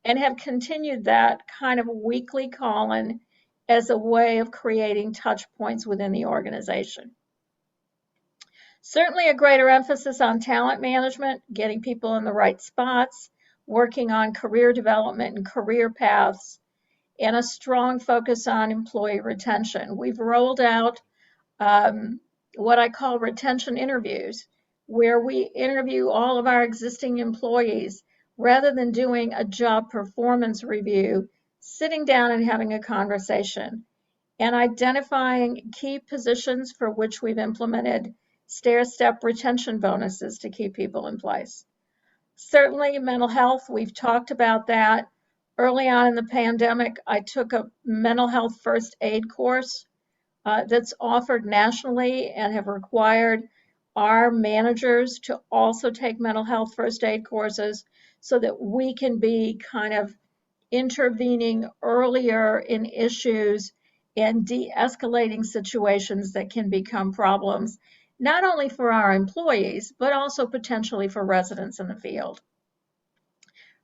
and have continued that kind of weekly call-in as a way of creating touch points within the organization. Certainly a greater emphasis on talent management, getting people in the right spots, working on career development and career paths, and a strong focus on employee retention. We've rolled out what I call retention interviews, where we interview all of our existing employees rather than doing a job performance review, sitting down and having a conversation and identifying key positions for which we've implemented stair-step retention bonuses to keep people in place. Certainly mental health, we've talked about that. Early on in the pandemic, I took a mental health first aid course that's offered nationally and have required our managers to also take mental health first aid courses so that we can be kind of intervening earlier in issues and de-escalating situations that can become problems, not only for our employees, but also potentially for residents in the field.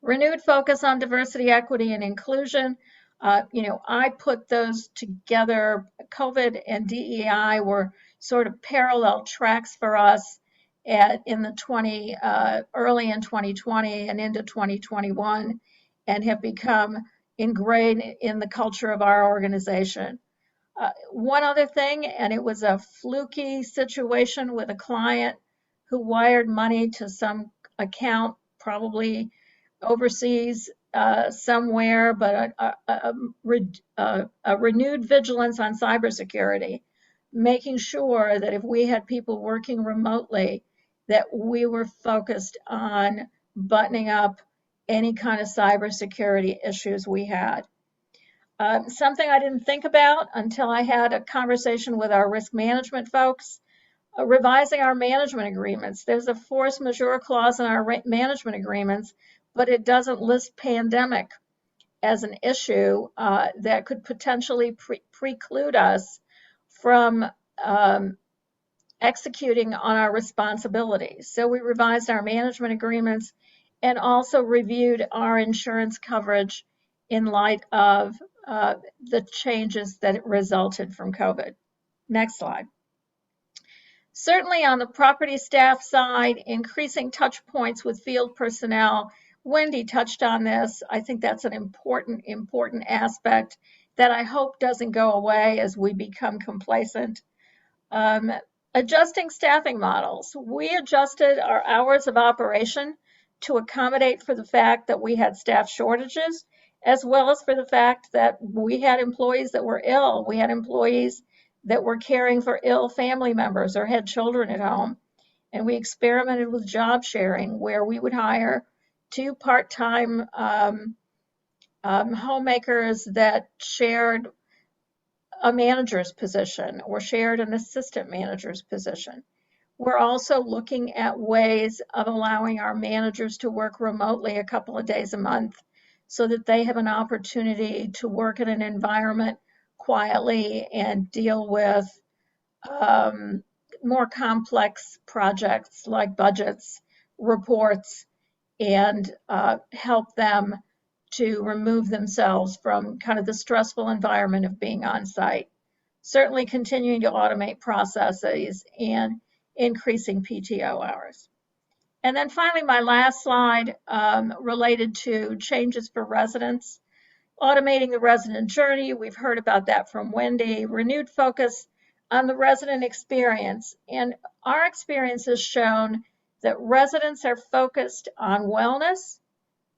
Renewed focus on diversity, equity, and inclusion. I put those together. COVID and DEI were sort of parallel tracks for us in the early in 2020 and into 2021, and have become ingrained in the culture of our organization. One other thing, and it was a fluky situation with a client who wired money to some account, probably overseas somewhere, but a renewed vigilance on cybersecurity, making sure that if we had people working remotely, that we were focused on buttoning up any kind of cybersecurity issues we had. Something I didn't think about until I had a conversation with our risk management folks, revising our management agreements. There's a force majeure clause in our management agreements, but it doesn't list pandemic as an issue that could potentially preclude us from executing on our responsibilities. So we revised our management agreements and also reviewed our insurance coverage in light of the changes that resulted from COVID. Next slide. Certainly on the property staff side, increasing touch points with field personnel. Wendy touched on this. I think that's an important aspect that I hope doesn't go away as we become complacent. Adjusting staffing models. We adjusted our hours of operation to accommodate for the fact that we had staff shortages, as well as for the fact that we had employees that were ill. We had employees that were caring for ill family members or had children at home. And we experimented with job sharing, where we would hire 2 part-time homemakers that shared a manager's position or shared an assistant manager's position. We're also looking at ways of allowing our managers to work remotely a couple of days a month so that they have an opportunity to work in an environment quietly and deal with more complex projects like budgets, reports, and help them to remove themselves from kind of the stressful environment of being on site. Certainly continuing to automate processes and increasing PTO hours. And then finally, my last slide related to changes for residents. Automating the resident journey, we've heard about that from Wendy. Renewed focus on the resident experience. And our experience has shown that residents are focused on wellness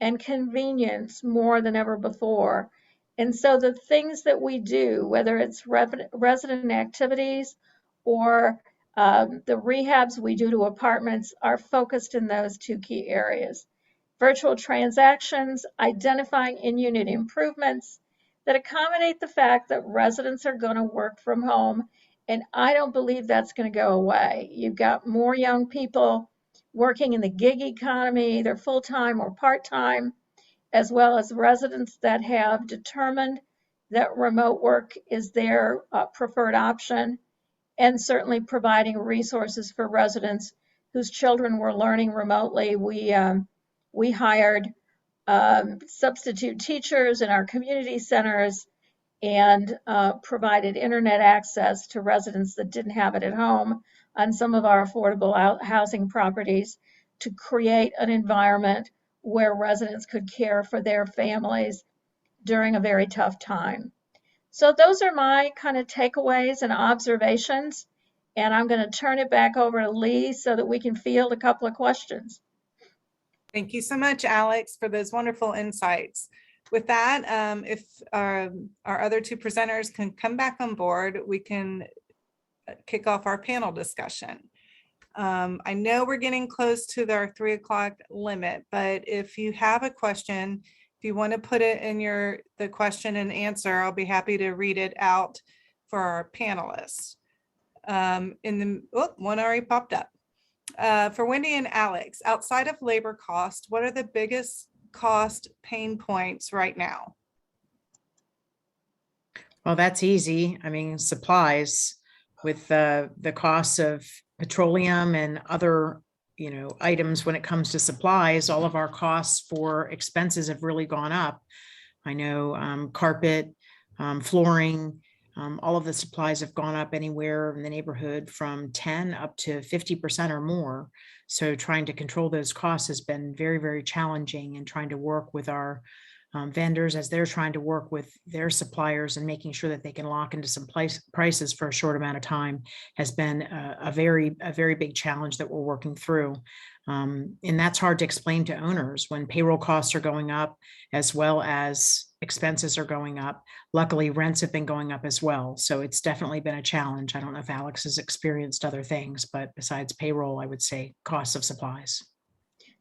and convenience more than ever before. And so the things that we do, whether it's resident activities or the rehabs we do to apartments, are focused in those two key areas. Virtual transactions, identifying in-unit improvements that accommodate the fact that residents are going to work from home. And I don't believe that's going to go away. You've got more young people working in the gig economy, either full-time or part-time, as well as residents that have determined that remote work is their preferred option, and certainly providing resources for residents whose children were learning remotely. We hired substitute teachers in our community centers and provided internet access to residents that didn't have it at home on some of our affordable housing properties to create an environment where residents could care for their families during a very tough time. So those are my kind of takeaways and observations. And I'm going to turn it back over to Lee so that we can field a couple of questions. Thank you so much, Alex, for those wonderful insights. With that, if our other two presenters can come back on board, we can kick off our panel discussion. I know we're getting close to our 3 o'clock limit, but if you have a question, if you want to put it in the question and answer, I'll be happy to read it out for our panelists. One already popped up. For Wendy and Alex, outside of labor cost, what are the biggest cost pain points right now? Well, that's easy. I mean, supplies with the costs of petroleum and other, items when it comes to supplies, all of our costs for expenses have really gone up. I know carpet, flooring, all of the supplies have gone up anywhere in the neighborhood from 10 up to 50% or more. So trying to control those costs has been very, very challenging, and trying to work with our vendors as they're trying to work with their suppliers and making sure that they can lock into some prices for a short amount of time has been a very big challenge that we're working through. And that's hard to explain to owners when payroll costs are going up as well as expenses are going up. Luckily, rents have been going up as well. So it's definitely been a challenge. I don't know if Alex has experienced other things, but besides payroll, I would say costs of supplies.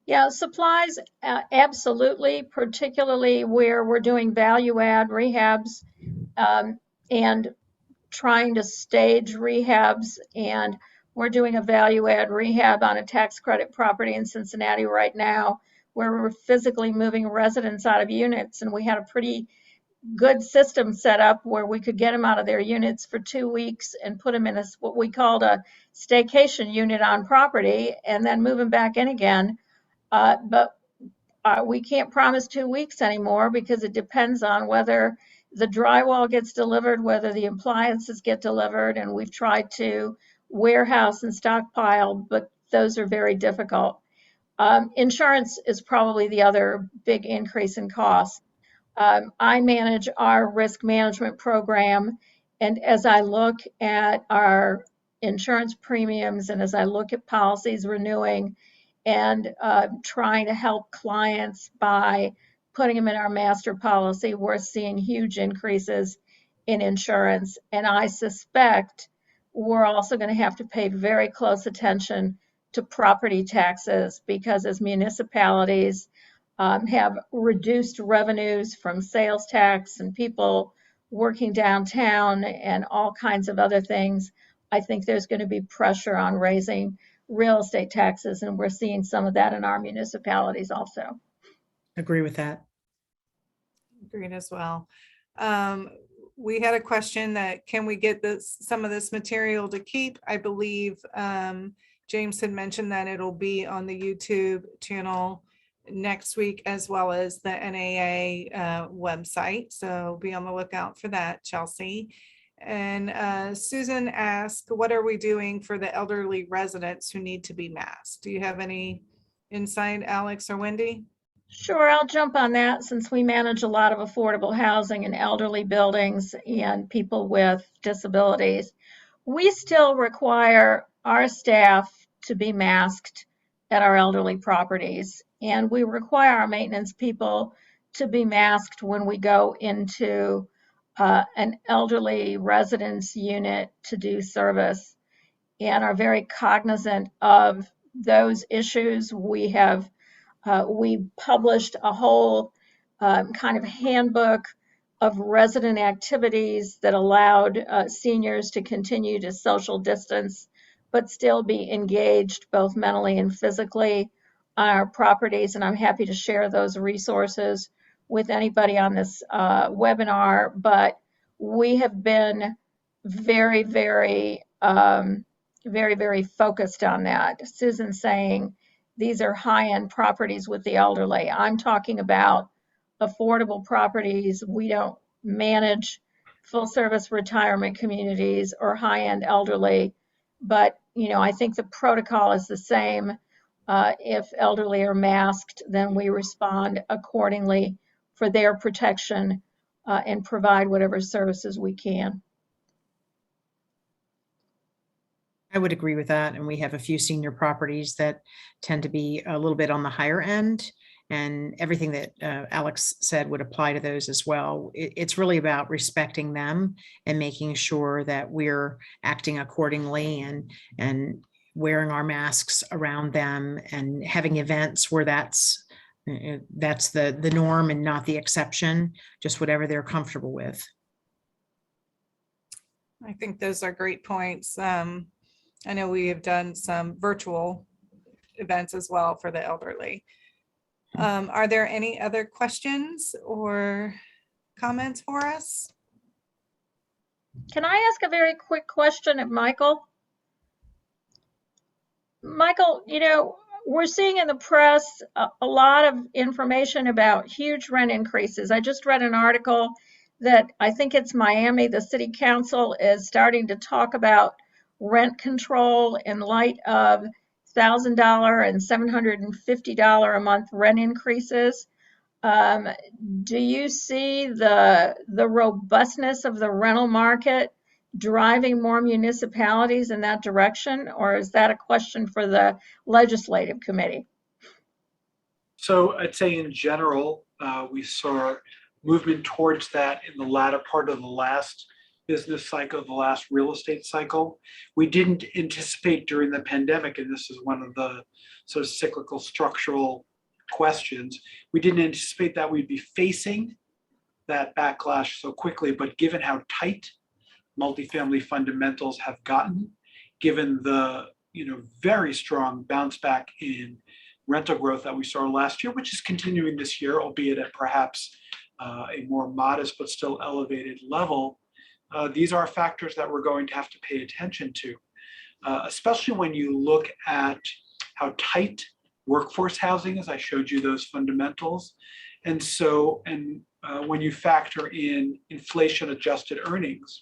Yeah, supplies, absolutely, particularly where we're doing value add rehabs and trying to stage rehabs. And we're doing a value add rehab on a tax credit property in Cincinnati right now, where we're physically moving residents out of units. And we had a pretty good system set up where we could get them out of their units for 2 weeks and put them in what we called a staycation unit on property, and then move them back in again. But we can't promise 2 weeks anymore because it depends on whether the drywall gets delivered, whether the appliances get delivered, and we've tried to warehouse and stockpile, but those are very difficult. Insurance is probably the other big increase in cost. I manage our risk management program, and as I look at our insurance premiums and as I look at policies renewing, and trying to help clients by putting them in our master policy, we're seeing huge increases in insurance. And I suspect we're also going to have to pay very close attention to property taxes, because as municipalities have reduced revenues from sales tax and people working downtown and all kinds of other things, I think there's going to be pressure on raising real estate taxes, and we're seeing some of that in our municipalities also. Agree with that. Agreed as well. We had a question that can we get some of this material to keep? I believe James had mentioned that it'll be on the YouTube channel next week, as well as the NAA website. So be on the lookout for that, Chelsea. And Susan asked, what are we doing for the elderly residents who need to be masked? Do you have any insight, Alex or Wendy? Sure, I'll jump on that since we manage a lot of affordable housing and elderly buildings and people with disabilities. We still require our staff to be masked at our elderly properties, and we require our maintenance people to be masked when we go into an elderly residence unit to do service, and are very cognizant of those issues. We published a whole kind of handbook of resident activities that allowed seniors to continue to social distance, but still be engaged both mentally and physically on our properties. And I'm happy to share those resources with anybody on this webinar. But we have been very, very, very focused on that. Susan's saying these are high-end properties with the elderly. I'm talking about affordable properties. We don't manage full-service retirement communities or high-end elderly, but I think the protocol is the same. If elderly are masked, then we respond accordingly for their protection and provide whatever services we can. I would agree with that. And we have a few senior properties that tend to be a little bit on the higher end. And everything that Alex said would apply to those as well. It's really about respecting them and making sure that we're acting accordingly and wearing our masks around them and having events where that's the norm and not the exception, just whatever they're comfortable with. I think those are great points. I know we have done some virtual events as well for the elderly. Are there any other questions or comments for us? Can I ask a very quick question of Michael? Michael, we're seeing in the press a lot of information about huge rent increases. I just read an article that I think it's Miami, the city council is starting to talk about rent control in light of $1,000 and $750 a month rent increases. Do you see the robustness of the rental market driving more municipalities in that direction, or is that a question for the legislative committee? So I'd say in general, we saw movement towards that in the latter part of the last business cycle, the last real estate cycle. We didn't anticipate during the pandemic, and this is one of the sort of cyclical structural questions, we didn't anticipate that we'd be facing that backlash so quickly, but given how tight multifamily fundamentals have gotten, given the very strong bounce back in rental growth that we saw last year, which is continuing this year, albeit at perhaps a more modest but still elevated level, these are factors that we're going to have to pay attention to, especially when you look at how tight workforce housing is. I showed you those fundamentals. And so, when you factor in inflation adjusted earnings,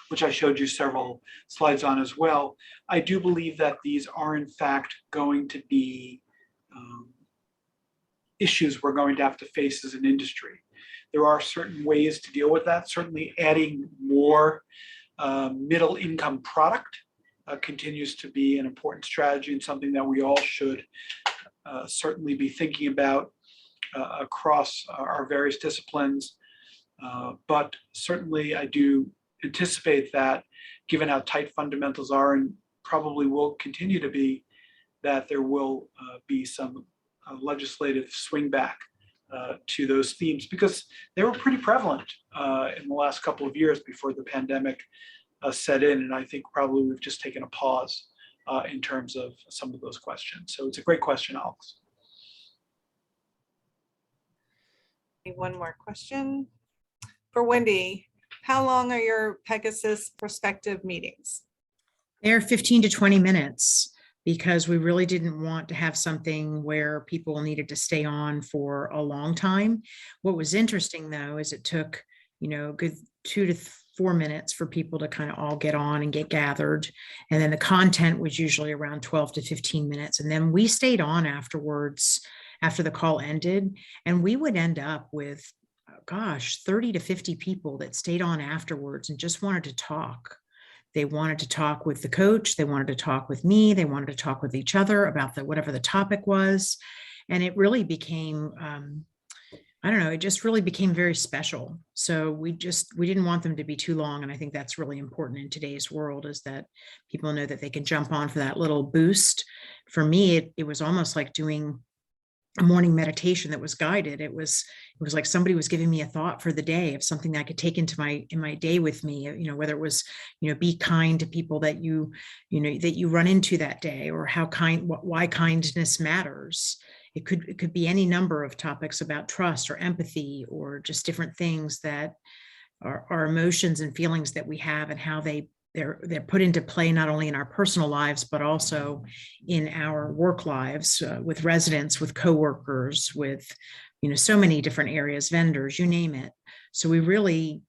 which I showed you several slides on as well, I do believe that these are in fact going to be issues we're going to have to face as an industry. There are certain ways to deal with that. Certainly adding more middle income product continues to be an important strategy and something that we all should certainly be thinking about across our various disciplines. But certainly I do anticipate that, given how tight fundamentals are and probably will continue to be, that there will be some legislative swing back to those themes, because they were pretty prevalent in the last couple of years before the pandemic set in. And I think probably we've just taken a pause in terms of some of those questions. So it's a great question, Alex. One more question for Wendy. How long are your Pegasus prospective meetings? They're 15 to 20 minutes because we really didn't want to have something where people needed to stay on for a long time. What was interesting though, is it took, a good 2 to 4 minutes for people to kind of all get on and get gathered. And then the content was usually around 12 to 15 minutes. And then we stayed on afterwards, after the call ended, and we would end up with 30 to 50 people that stayed on afterwards and just wanted to talk. They wanted to talk with the coach. They wanted to talk with me. They wanted to talk with each other about whatever the topic was. And it really became I don't know, it just really became very special. So we didn't want them to be too long. And I think that's really important in today's world, is that people know that they can jump on for that little boost. For me, it was almost like doing a morning meditation that was guided. It was like somebody was giving me a thought for the day of something that I could take into my day with me, whether it was, be kind to people that that you run into that day, or why kindness matters. It could be any number of topics about trust or empathy, or just different things that are emotions and feelings that we have, and how they're put into play, not only in our personal lives, but also in our work lives, with residents, with coworkers, with, so many different areas, vendors, you name it. So we really,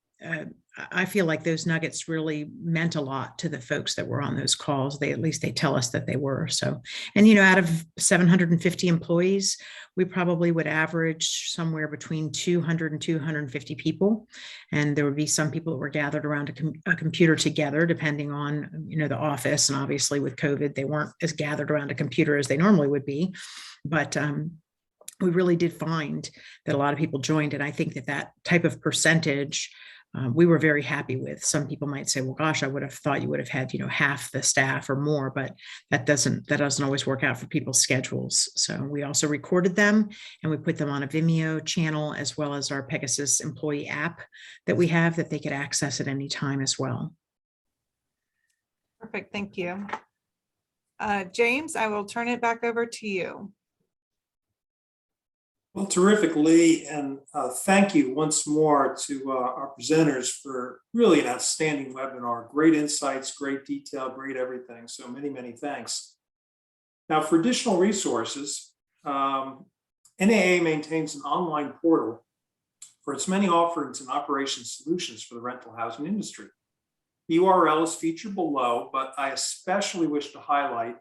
I feel like those nuggets really meant a lot to the folks that were on those calls. At least they tell us that they were. So, and, out of 750 employees, we probably would average somewhere between 200 and 250 people. And there would be some people that were gathered around a computer together, depending on, the office. And obviously with COVID, they weren't as gathered around a computer as they normally would be. But we really did find that a lot of people joined. And I think that type of percentage, we were very happy with. Some people might say, well, gosh, I would have thought you would have had, half the staff or more, but that doesn't always work out for people's schedules. So we also recorded them, and we put them on a Vimeo channel, as well as our Pegasus employee app that we have, that they could access at any time as well. Perfect, thank you. James, I will turn it back over to you. Well, terrific, Lee, and thank you once more to our presenters for really an outstanding webinar. Great insights, great detail, great everything. So many, many thanks. Now, for additional resources, NAA maintains an online portal for its many offerings and operations solutions for the rental housing industry. The URL is featured below, but I especially wish to highlight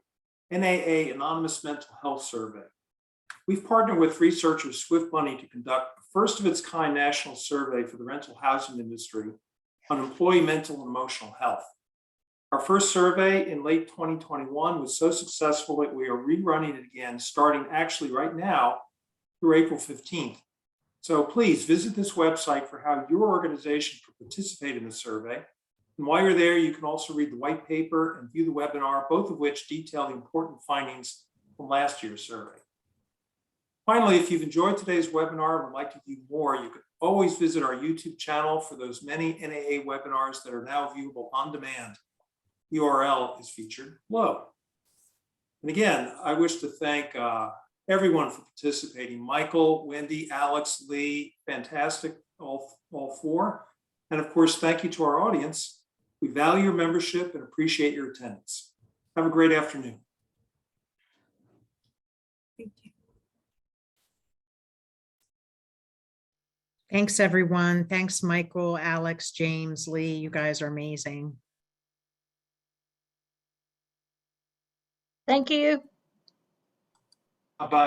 NAA Anonymous Mental Health Survey. We've partnered with researchers Swift Money to conduct the first of its kind national survey for the rental housing industry on employee mental and emotional health. Our first survey in late 2021 was so successful that we are rerunning it again, starting actually right now through April 15th. So please visit this website for how your organization can participate in the survey. And while you're there, you can also read the white paper and view the webinar, both of which detail the important findings from last year's survey. Finally, if you've enjoyed today's webinar and would like to view more, you can always visit our YouTube channel for those many NAA webinars that are now viewable on demand. The URL is featured below. And again, I wish to thank everyone for participating. Michael, Wendy, Alex, Lee, fantastic, all four. And of course, thank you to our audience. We value your membership and appreciate your attendance. Have a great afternoon. Thank you. Thanks, everyone. Thanks, Michael, Alex, James, Lee. You guys are amazing. Thank you. Bye-bye.